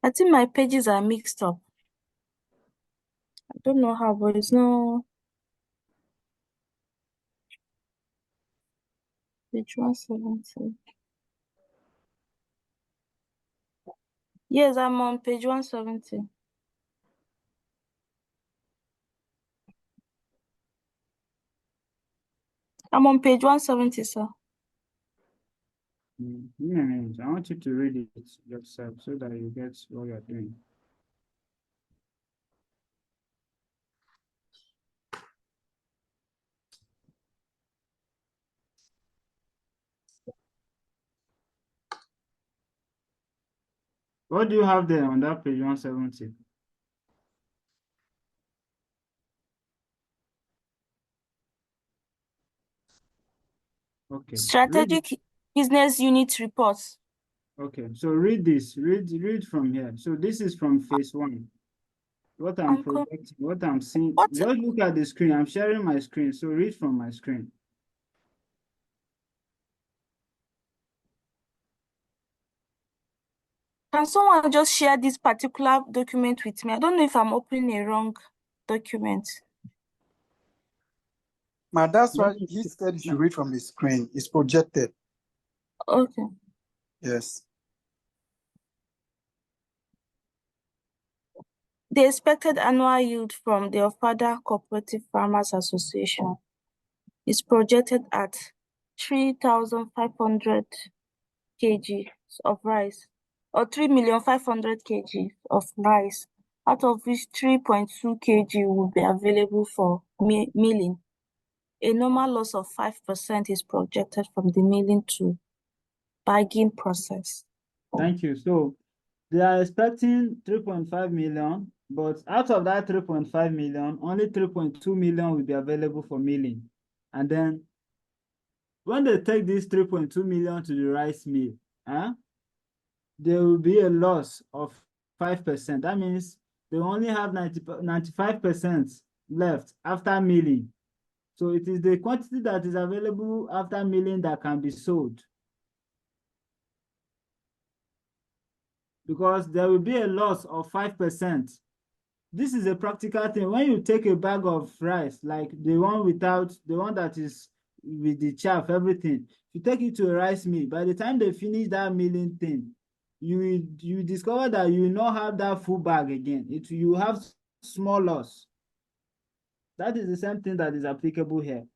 I think my pages are mixed up. I don't know how, but it's no page 170. Yes, I'm on page 170. I'm on page 170, sir. Give me a minute. I want you to read it yourself so that you get what you're doing. What do you have there on that page 170? Okay. Strategic business unit reports. Okay, so read this. Read from here. So this is from phase 1. What I'm projecting, what I'm seeing. What? Just look at the screen. I'm sharing my screen. So read from my screen. Can someone just share this particular document with me? I don't know if I'm opening a wrong document. Ma, that's why he said you should read from the screen. It's projected. Okay. Yes. The expected annual yield from the Ofada Cooperative Farmers Association is projected at 3,500 kg of rice, or 3,500,000 kg of rice, out of which 3.2 kg will be available for milling. A normal loss of 5% is projected from the milling to bagging process. Thank you. So they are expecting 3.5 million, but out of that 3.5 million, only 3.2 million will be available for milling. And then when they take this 3.2 million to the rice mill, there will be a loss of 5%. That means they only have 95% left after milling. So it is the quantity that is available after milling that can be sold. Because there will be a loss of 5%. This is a practical thing. When you take a bag of rice, like the one that is with the chaff, everything, you take it to a rice mill. By the time they finish that milling thing, you discover that you will not have that full bag again. You have small loss. That is the same thing that is applicable here.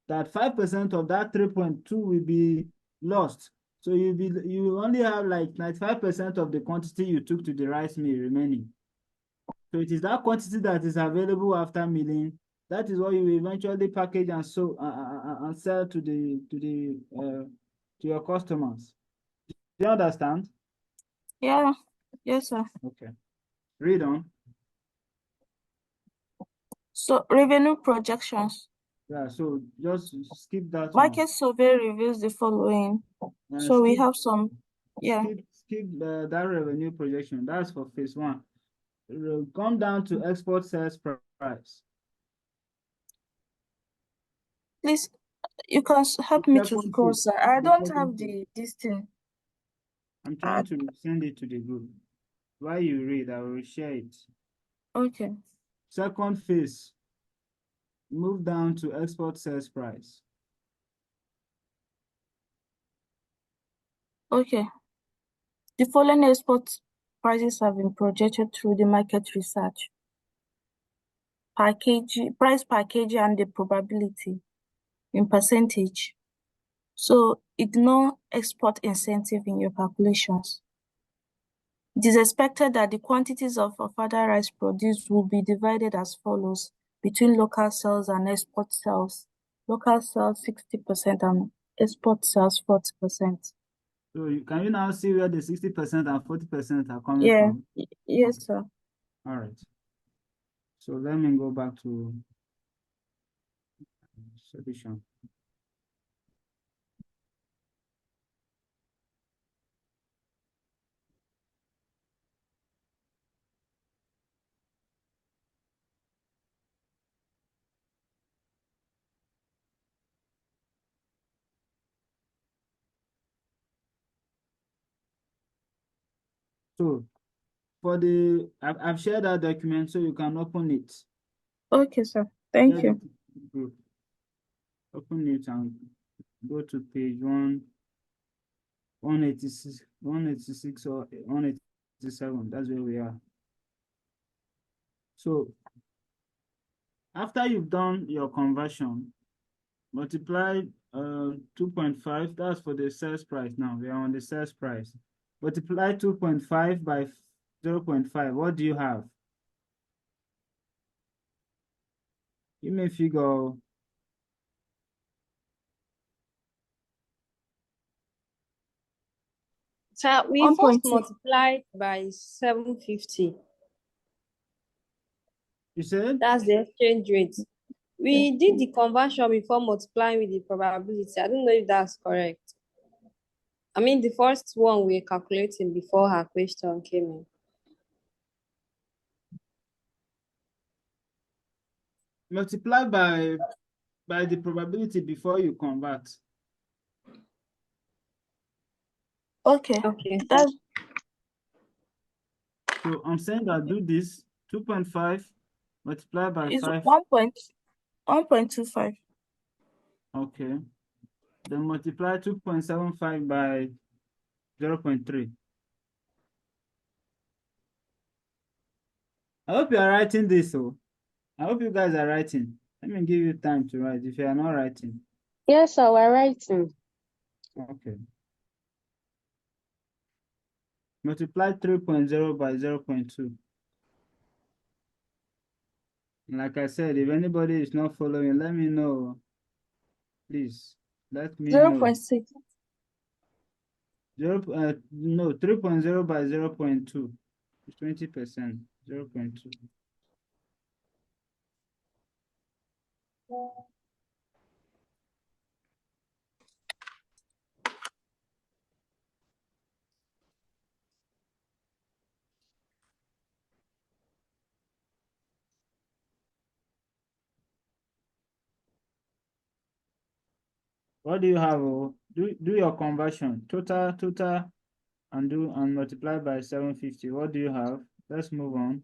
That 5% of that 3.2 will be lost. So you only have like 95% of the quantity you took to the rice mill remaining. So it is that quantity that is available after milling. That is what you will eventually package and sell to your customers. Do you understand? Yeah. Yes, sir. Okay. Read on. So revenue projections. Yeah, so just skip that Market one. survey reveals the following. So we have some, yeah. Skip that revenue projection. That's for phase one. Come down to export sales price. Please, you can help me to scroll, sir. I don't have this thing. I'm trying to send it to the group. While you read, I will share it. Okay. Second phase. Move down to export sales price. Okay. The following export prices have been projected through the market research. Price per kg and the probability in percentage. So ignore export incentive in your calculations. It is expected that the quantities of Ofada rice produced will be divided as follows between local sales and export sales. Local sales 60% and export sales 40%. So can you now see where the 60% and 40% are coming from? Yes, sir. All right. So let me go back to solution. So I've shared that document so you can open it. Okay, sir. Thank you. Good. Open it and go to page 186 or 187. That's where we are. So after you've done your conversion, multiply 2.5. That's for the sales price now. We are on the sales price. Multiply 2.5 by 0.5. What do you have? Give me a figure. So we first multiplied by 750. You said? That's the exchange rate. We did the conversion before multiplying with the probability. I don't know if that's correct. I mean, the first one we're calculating before her question came in. Multiply by the probability before you convert. Okay. So I'm saying that do this 2.5 multiplied by is 5. 1.25. Okay. Then multiply 2.75 by 0.3. I hope you are writing this. So I hope you guys are writing. Let me give you time to write if you are not writing. Yes, sir, we're writing. Okay. Multiply 3.0 by 0.2. Like I said, if anybody is not following, let me know. Please, let me know. 0.6. No, 3.0 by 0.2. It's 20%. 0.2. What do you have? Oh? Do your conversion. Total and multiply by 750. What do you have? Let's move on.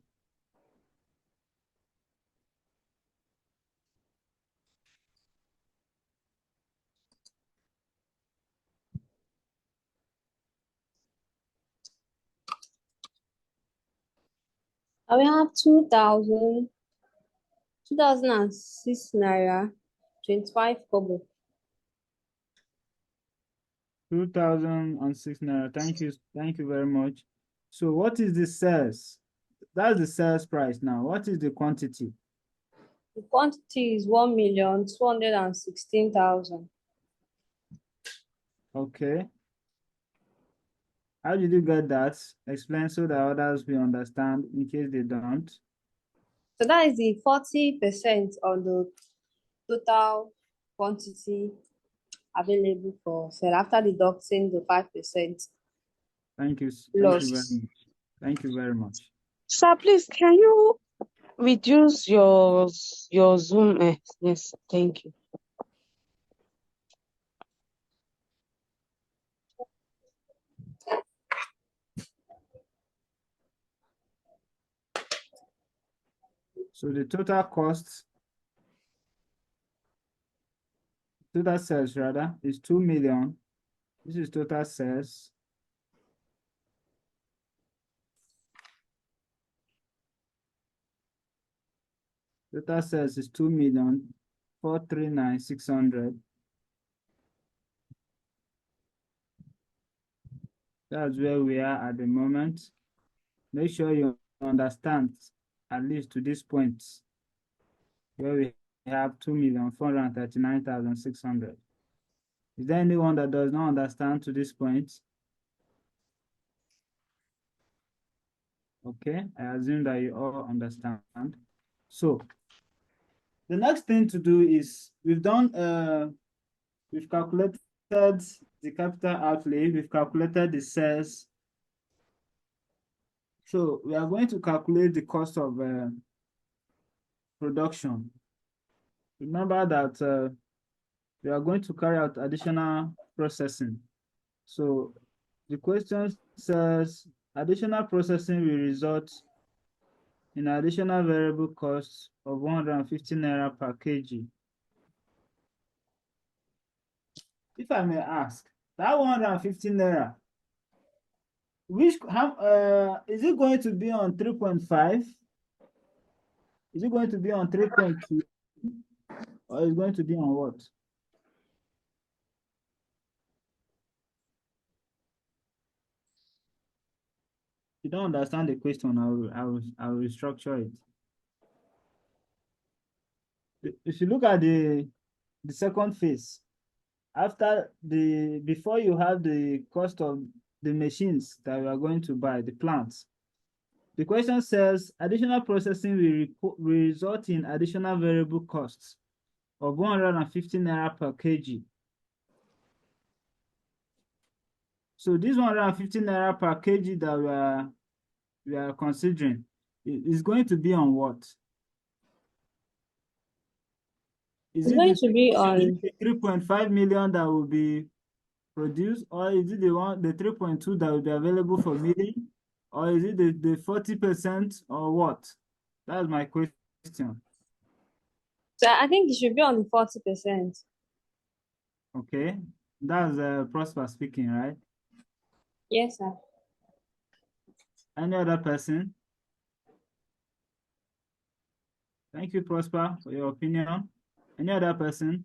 We have 2006 naira, 25 kobo. 2006 naira. Thank you very much. So what is the sales? That's the sales price now. What is the quantity? The quantity is 1,216,000. Okay. How did you get that? Explain so that others will understand in case they don't. So that is the 40% on the total quantity available for sale after deducting the 5% Thank you. loss. Thank you very much. Sir, please, can you reduce your Zoom? Yes, thank you. So the total cost, total sales rather, is 2 million. This is total sales. Total sales is 2,439,600. That's where we are at the moment. Make sure you understand at least to this point where we have 2,439,600. Is there anyone that does not understand to this point? Okay, I assume that you all understand. So the next thing to do is we've calculated the capital outlay, we've calculated the sales. So we are going to calculate the cost of production. Remember that we are going to carry out additional processing. So the question says additional processing will result in additional variable costs of 150 naira per kg. If I may ask, that 150 naira, is it going to be on 3.5? Is it going to be on 3.2? Or is it going to be on what? You don't understand the question, I will restructure it. If you look at the second phase, before you have the cost of the machines that we are going to buy, the plants, the question says additional processing will result in additional variable costs of 150 naira per kg. So this 150 naira per kg that we are considering is going to be on what? Is It's it going to be on 3.5 million that will be produced, or is it the 3.2 that will be available for milling, or is it the 40% or what? That's my question. So I think it should be on the 40%. Okay, that's Prosper speaking, right? Yes, sir. Any other person? Thank you, Prosper, for your opinion. Any other person?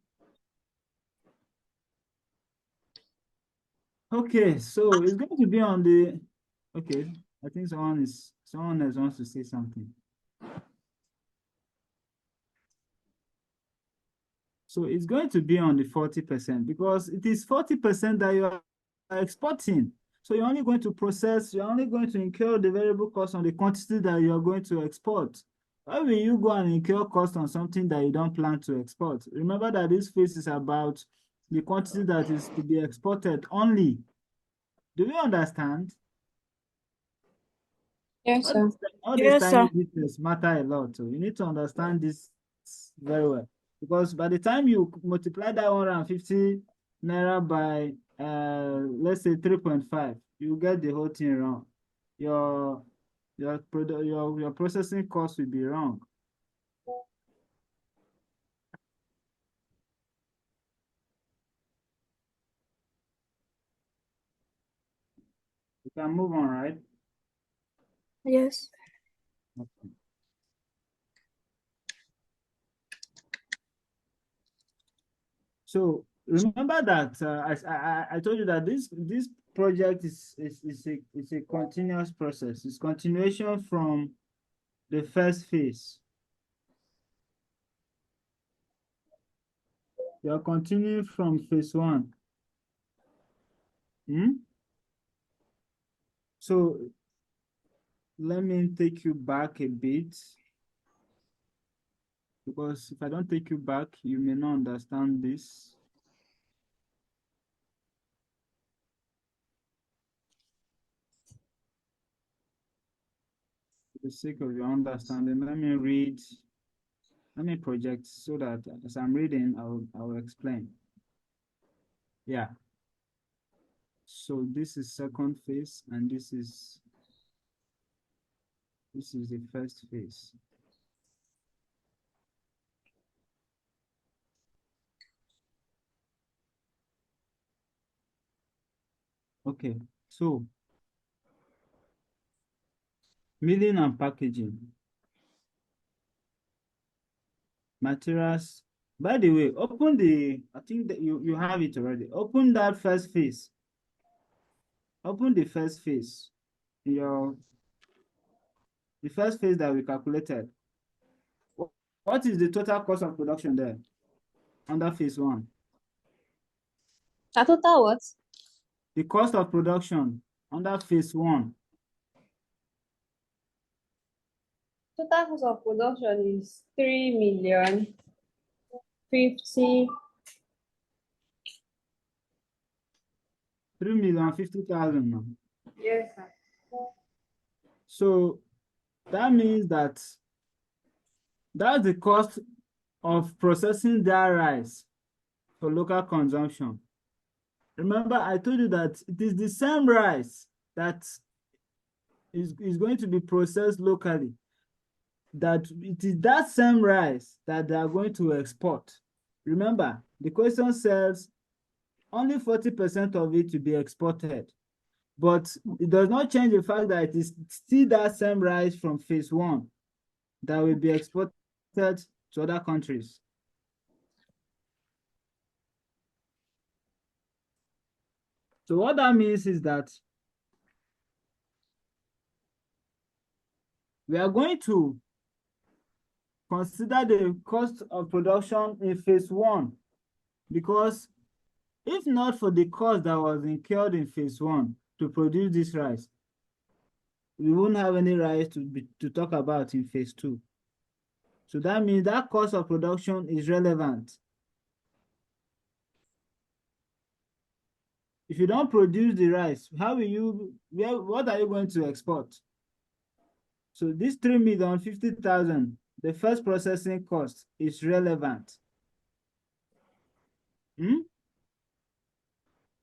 Okay, so it's going to be on the, okay, I think someone else wants to say something. So it's going to be on the 40% because it is 40% that you are exporting. So you're only going to process, you're only going to incur the variable cost on the quantity that you're going to export. Why will you go and incur cost on something that you don't plan to export? Remember that this phase is about the quantity that is to be exported only. Do you understand? Yes, sir. All these Yes, sir. tiny details matter a lot. So you need to understand this very well. Because by the time you multiply that 150 naira by let's say 3.5, you get the whole thing wrong. Your processing cost will be wrong. You can move on, right? Yes. Okay. So remember that I told you that this project is a continuous process. It's continuation from the first phase. You're continuing from phase 1. So let me take you back a bit, because if I don't take you back, you may not understand this. For the sake of your understanding, let me project so that as I'm reading, I will explain. Yeah. So this is second phase, and this is the first phase. Okay, so milling and packaging. Materials. By the way, open I think that you have it already. Open that first phase. Open the first phase. The first phase that we calculated. What is the total cost of production there under phase 1? A total what? The cost of production under phase 1. Total cost of production is 3,050,000. 3,050,000 now. Yes, sir. So that means that's the cost of processing that rice for local consumption. Remember, I told you that it is the same rice that is going to be processed locally. That it is that same rice that they are going to export. Remember, the question says only 40% of it to be exported. But it does not change the fact that it is still that same rice from phase 1 that will be exported to other countries. So what that means is that we are going to consider the cost of production in phase 1, because if not for the cost that was incurred in phase 1 to produce this rice, we won't have any rice to talk about in phase 2. So that means that cost of production is relevant. If you don't produce the rice, what are you going to export? So this 3,050,000, the first processing cost is relevant.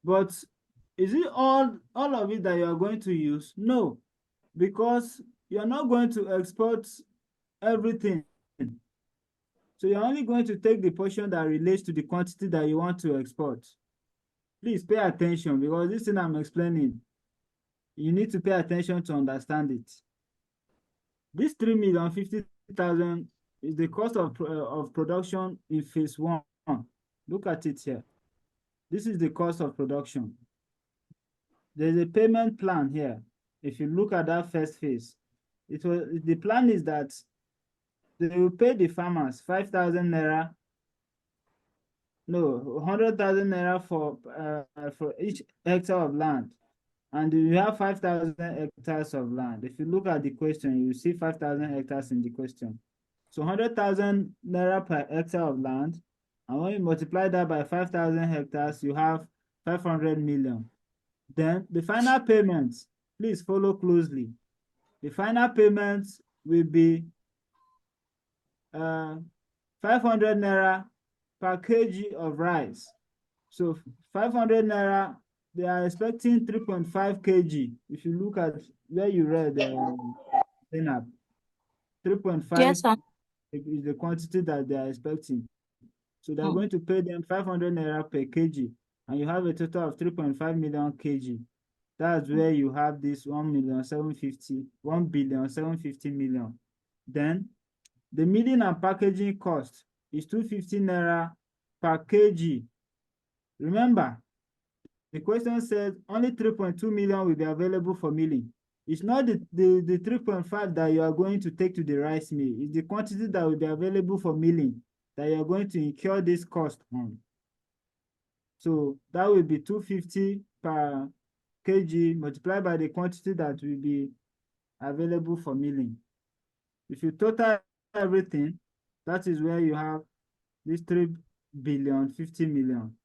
But is it all of it that you are going to use? No, because you're not going to export everything. So you're only going to take the portion that relates to the quantity that you want to export. Please pay attention, because this thing I'm explaining, you need to pay attention to understand it. This 3,050,000 is the cost of production in phase 1. Look at it here. This is the cost of production. There's a payment plan here. If you look at that first phase, the plan is that they will pay the farmers 5,000 naira, no, 100,000 naira for each hectare of land. And you have 5,000 hectares of land. If you look at the question, you see 5,000 hectares in the question. So 100,000 naira per hectare of land. And when you multiply that by 5,000 hectares, you have 500 million. Then the final payments, please follow closely. The final payments will be 500 naira per kg of rice. So 500 naira, they are expecting 3.5 kg. If you look at where you read the 3.5 Yes, sir. is the quantity that they are expecting. So they're Mm. going to pay them 500 naira per kg, and you have a total of 3.5 million kg. That's where you have this 1,750 million. Then the milling and packaging cost is 250 naira per kg. Remember, the question says only 3.2 million will be available for milling. It's not the 3.5 that you are going to take to the rice mill. It's the quantity that will be available for milling that you are going to incur this cost on. So that will be 250 per kg multiplied by the quantity that will be available for milling. If you total everything, that is where you have this 3,050 million.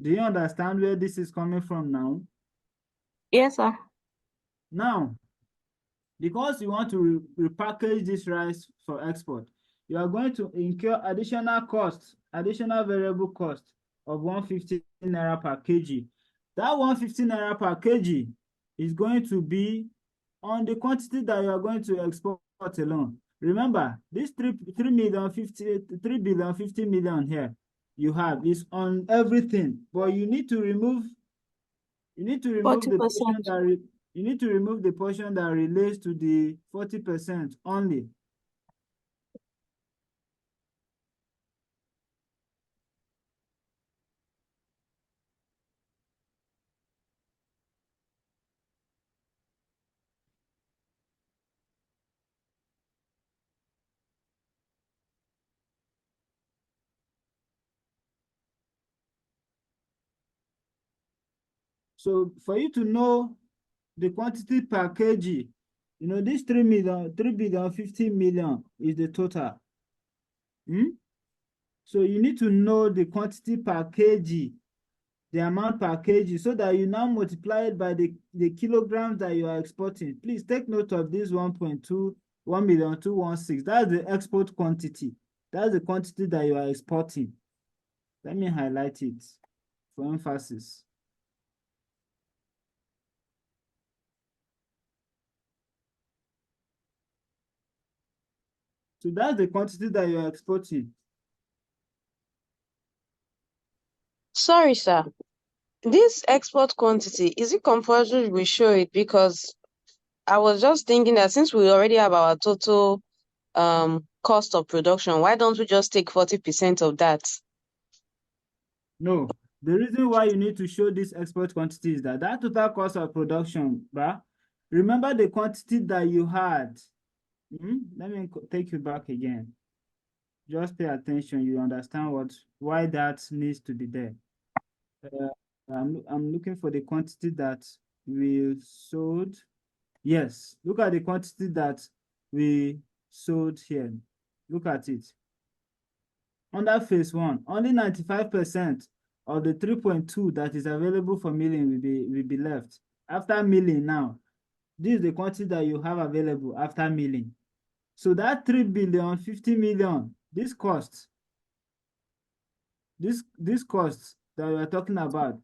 Do you understand where this is coming from now? Yes, sir. Now, because you want to repackage this rice for export, you are going to incur additional costs, additional variable cost of 150 naira per kg. That 150 naira per kg is going to be on the quantity that you are going to export alone. Remember, this 3,050 million here you have is on everything, but you need to remove the portion 40%. that you need to remove the portion that relates to the 40% only. So for you to know the quantity per kg, you know, this 3,050 million is the total. So you need to know the quantity per kg, the amount per kg, so that you now multiply it by the kilograms that you are exporting. Please take note of this 1,216. That's the export quantity. That's the quantity that you are exporting. Let me highlight it for emphasis. So that's the quantity that you are exporting. Sorry, sir. This export quantity, is it compulsory we show it? Because I was just thinking that since we already have our total cost of production, why don't we just take 40% of that? No, the reason why you need to show this export quantity is that total cost of production, remember the quantity that you had. Let me take you back again. Just pay attention. You understand why that needs to be there. I'm looking for the quantity that we sold. Yes, look at the quantity that we sold here. Look at it. Under phase 1, only 95% of the 3.2 that is available for milling will be left. After milling now, this is the quantity that you have available after milling. So that 3,050 million, this cost that we are talking about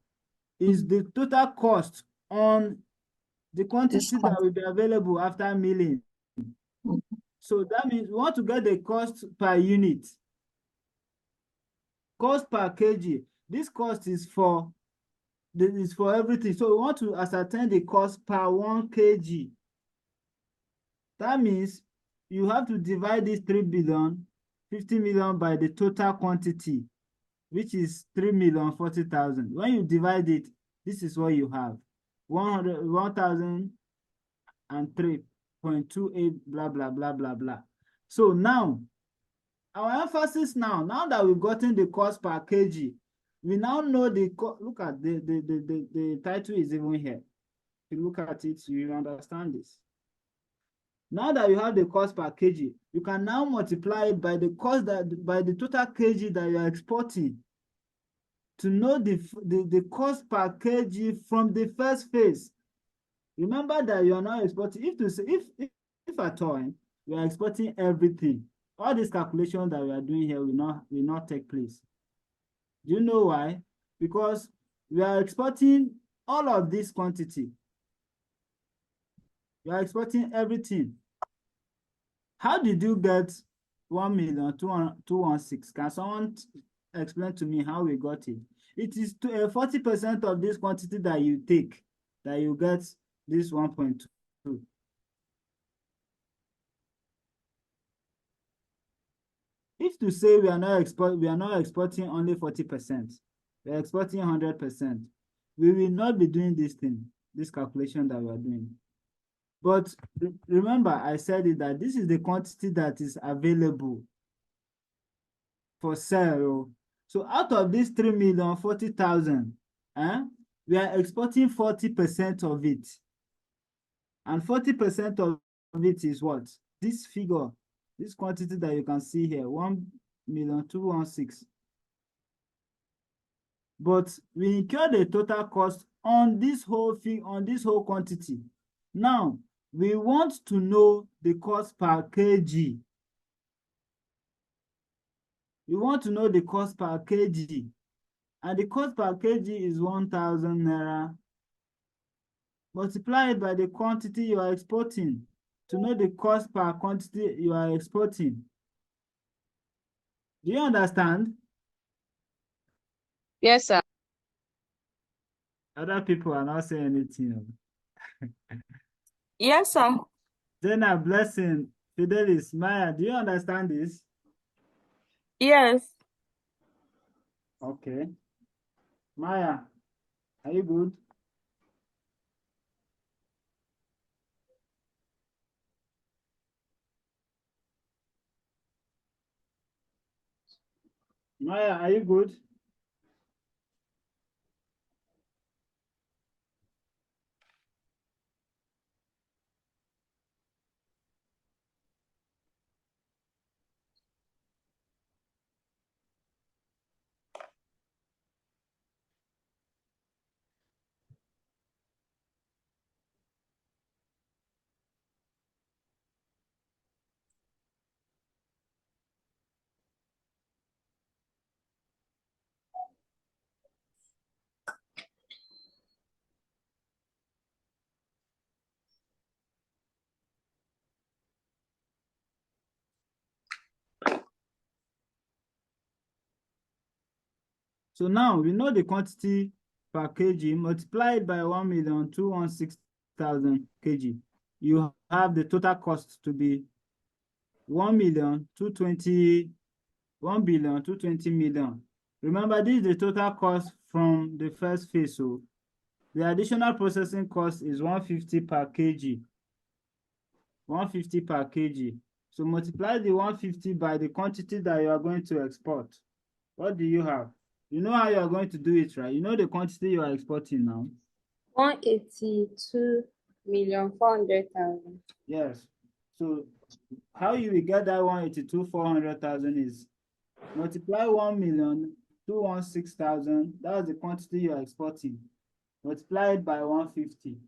is the total cost on the quantity that will be available after milling. So that means we want to get the cost per unit. Cost per kg. This cost is for everything. So we want to ascertain the cost per 1 kg. That means you have to divide this 3 billion, 50 million by the total quantity, which is 3,040,000. When you divide it, this is what you have. 1,003.28, blah, blah, blah, blah, blah. So now, our emphasis now that we've gotten the cost per kg, we now know look at the title is even here. If you look at it, you understand this. Now that you have the cost per kg, you can now multiply it by the by the total kg that you are exporting to know the cost per kg from the first phase. Remember that you are now exporting, if at all, we are exporting everything, all these calculations that we are doing here will not take place. Do you know why? Because we are exporting all of this quantity. We are exporting everything. How did you get 1,216,000? Can someone explain to me how we got it? It is 40% of this quantity that you take, that you get this 1.2. If to say we are not exporting only 40%, we are exporting 100%, we will not be doing this calculation that we are doing. But remember, I said it that this is the quantity that is available for sale. So out of this 3,040,000, we are exporting 40% of it. And 40% of it is what? This figure, this quantity that you can see here, 1,216,000. But we incur the total cost on this whole quantity. Now, we want to know the cost per kg. We want to know the cost per kg. And the cost per kg is 1,000 naira. Multiply it by the quantity you are exporting to know the cost per quantity you are exporting. Do you understand? Yes, sir. Other people are not saying anything. Yes, sir. Jenna, Blessing, Fidelis, Maya, do you understand this? Yes. Okay. Maya, are you good? Maya, are you good? So now we know the quantity per kg multiplied by 1,216,000 kg. You have the total cost to be 1,220,000,000. Remember, this is the total cost from the first phase. So the additional processing cost is 150 per kg. 150 per kg. So multiply the 150 by the quantity that you are going to export. What do you have? You know how you are going to do it, right? You know the quantity you are exporting now. 182,400,000. Yes. So how you will get that 182,400,000 is multiply 1,216,000. That's the quantity you are exporting. Multiply it by 150.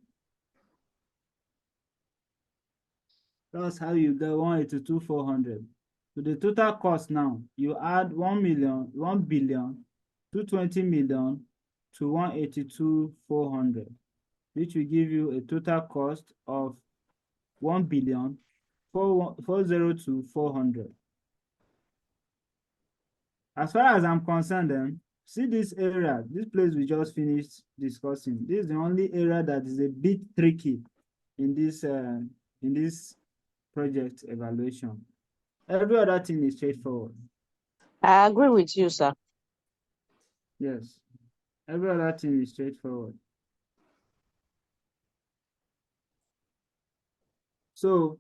That's how you get 182,400. So the total cost now, you add 1,220,000,000 to 182,400, which will give you a total cost of 1,402,400. As far as I'm concerned, then, see this area, this place we just finished discussing. This is the only area that is a bit tricky in this project evaluation. Every other thing is straightforward. I agree with you, sir. Yes. Every other thing is straightforward. So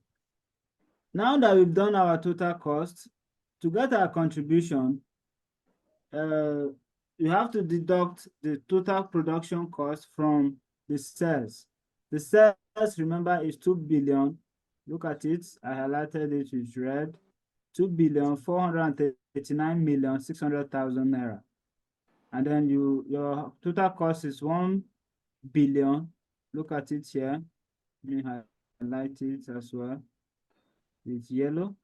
now that we've done our total cost, to get our contribution, you have to deduct the total production cost from the sales. The sales, remember, is 2 billion. Look at it. I highlighted it with red. 2,439,600,000 naira. And then your total cost is 1 billion. Look at it here. Let me highlight it as well. It's yellow.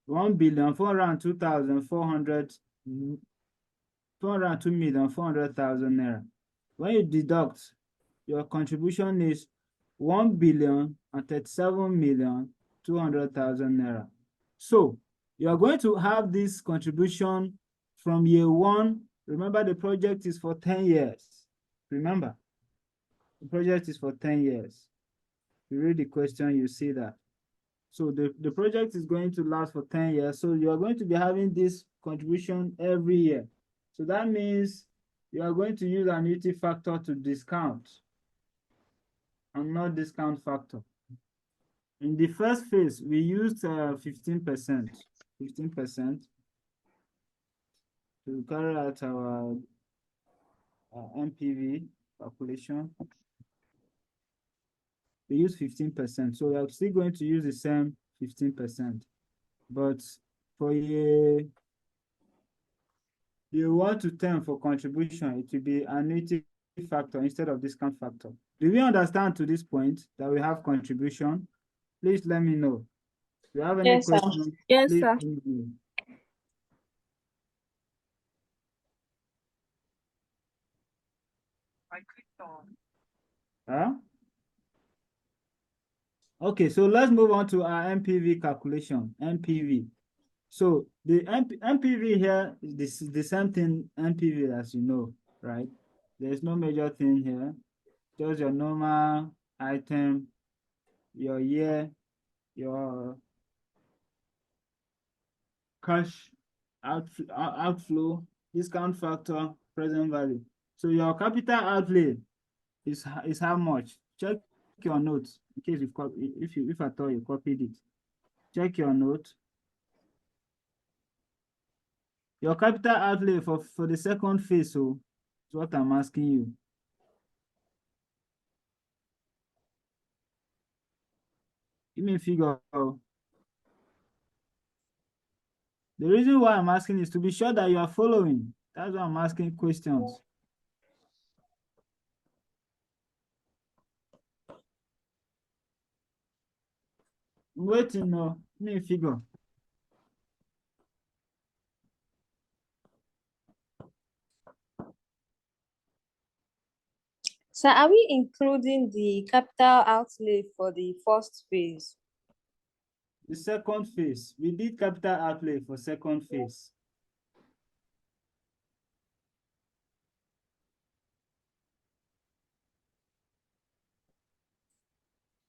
402,400,000 naira. When you deduct, your contribution is 1,037,200,000 naira. So you are going to have this contribution from year one. Remember, the project is for 10 years. Remember, the project is for 10 years. You read the question, you see that. So the project is going to last for 10 years. So you are going to be having this contribution every year. So that means you are going to use annuity factor to discount and not discount factor. In the first phase, we used 15%, 15% to carry out our NPV calculation. We use 15%. So we are still going to use the same 15%. But for year 1 to 10 for contribution, it will be annuity factor instead of discount factor. Do we understand to this point that we have contribution? Please let me know. If you have any Yes, sir. questions, Yes, please sir. let me know. Huh? Okay, so let's move on to our NPV calculation, NPV. So the NPV here is the same thing, NPV, as you know, right? There's no major thing here, just your normal item, your year, your cash outflow, discount factor, present value. So your capital outlay is how much? Check your notes in case if at all you copied it. Check your note. Your capital outlay for the second phase, so is what I'm asking you. Give me a figure. The reason why I'm asking is to be sure that you are following. That's why I'm asking questions. I'm waiting, no. Give me a figure. So are we including the capital outlay for the first phase? The second phase, we did capital outlay for second phase.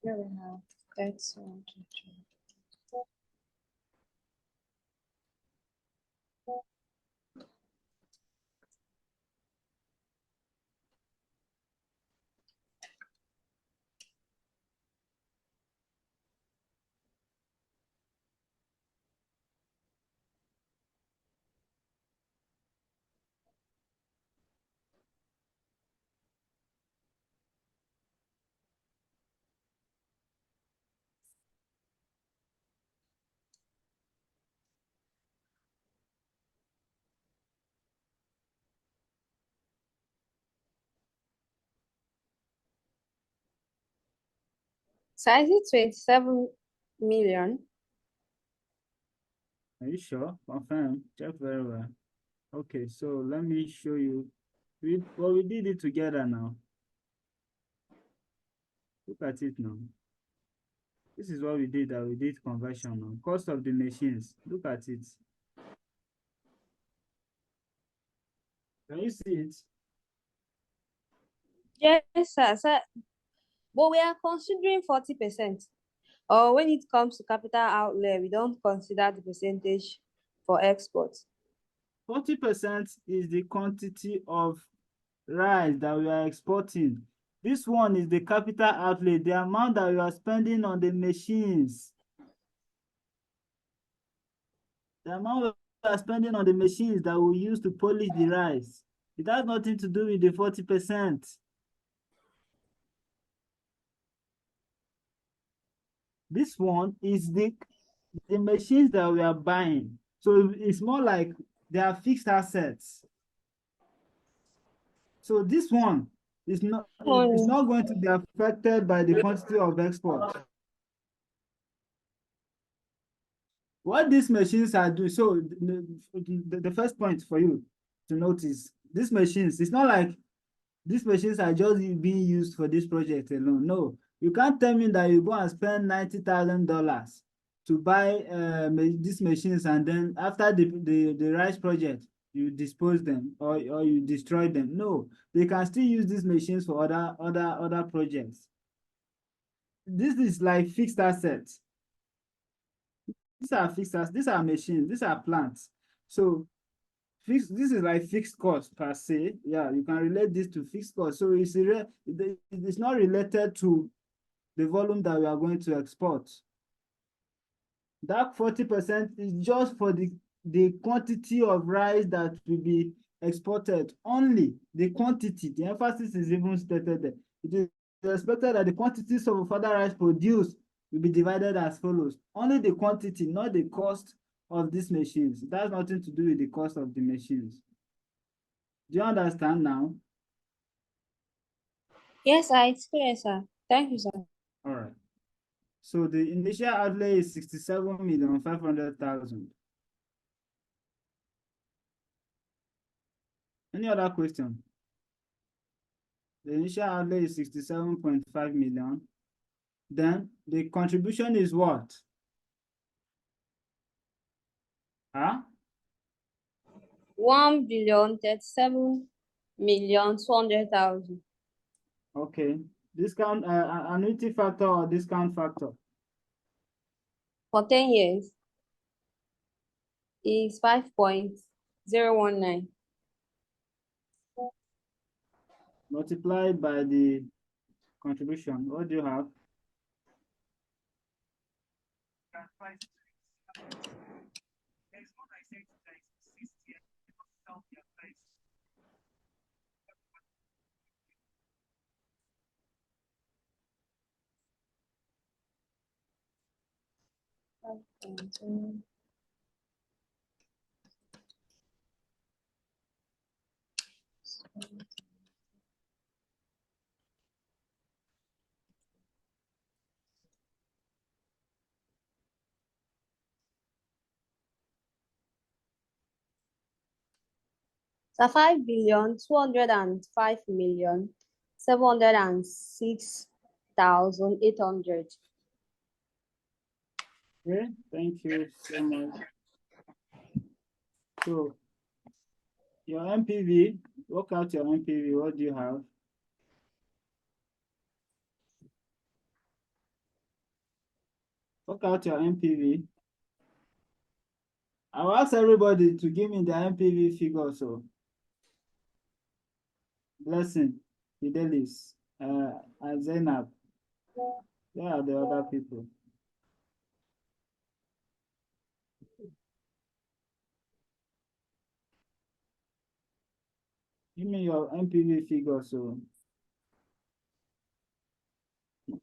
Here we have that's 27 million. Are you sure? Confirm. Check very well. Okay, so let me show you. We did it together now. Look at it now. This is what we did, that we did conversion now. Cost of the machines. Look at it. Can you see it? Yes, sir. But we are considering 40%. Or when it comes to capital outlay, we don't consider the percentage for export. 40% is the quantity of rice that we are exporting. This one is the capital outlay, the amount that we are spending on the machines. The amount we are spending on the machines that we use to polish the rice. It has nothing to do with the 40%. This one is the machines that we are buying. So it's more like they are fixed assets. So this one is not, it's not going to be affected by the quantity of export. What these machines are doing, so the first point for you to notice, these machines, it's not like these machines are just being used for this project alone. No, you can't tell me that you go and spend $90,000 to buy these machines, and then after the rice project, you dispose them or you destroy them. No, they can still use these machines for other projects. This is like fixed assets. These are fixed assets. These are machines. These are plants. So this is like fixed cost per se. Yeah, you can relate this to fixed cost. So it's not related to the volume that we are going to export. That 40% is just for the quantity of rice that will be exported. Only the quantity. The emphasis is even stated there. It is expected that the quantities of further rice produced will be divided as follows. Only the quantity, not the cost of these machines. It has nothing to do with the cost of the machines. Do you understand now? Yes, it's clear, sir. Thank you, sir. All right. So the initial outlay is 67,500,000. Any other question? The initial outlay is 67.5 million. Then the contribution is what? Huh? 1,037,200,000. Okay. Discount annuity factor or discount factor? For 10 years is 5.019. Multiplied by the contribution. What do you have? So 5,205,706,800. Okay, thank you so much. So your MPV, work out your MPV. What do you have? Work out your MPV. I'll ask everybody to give me the MPV figure. So Blessing, Fidelis, Zainab. Where are the other people? Give me your MPV figure. So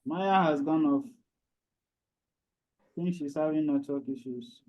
Maya has gone off. I think she's having network issues.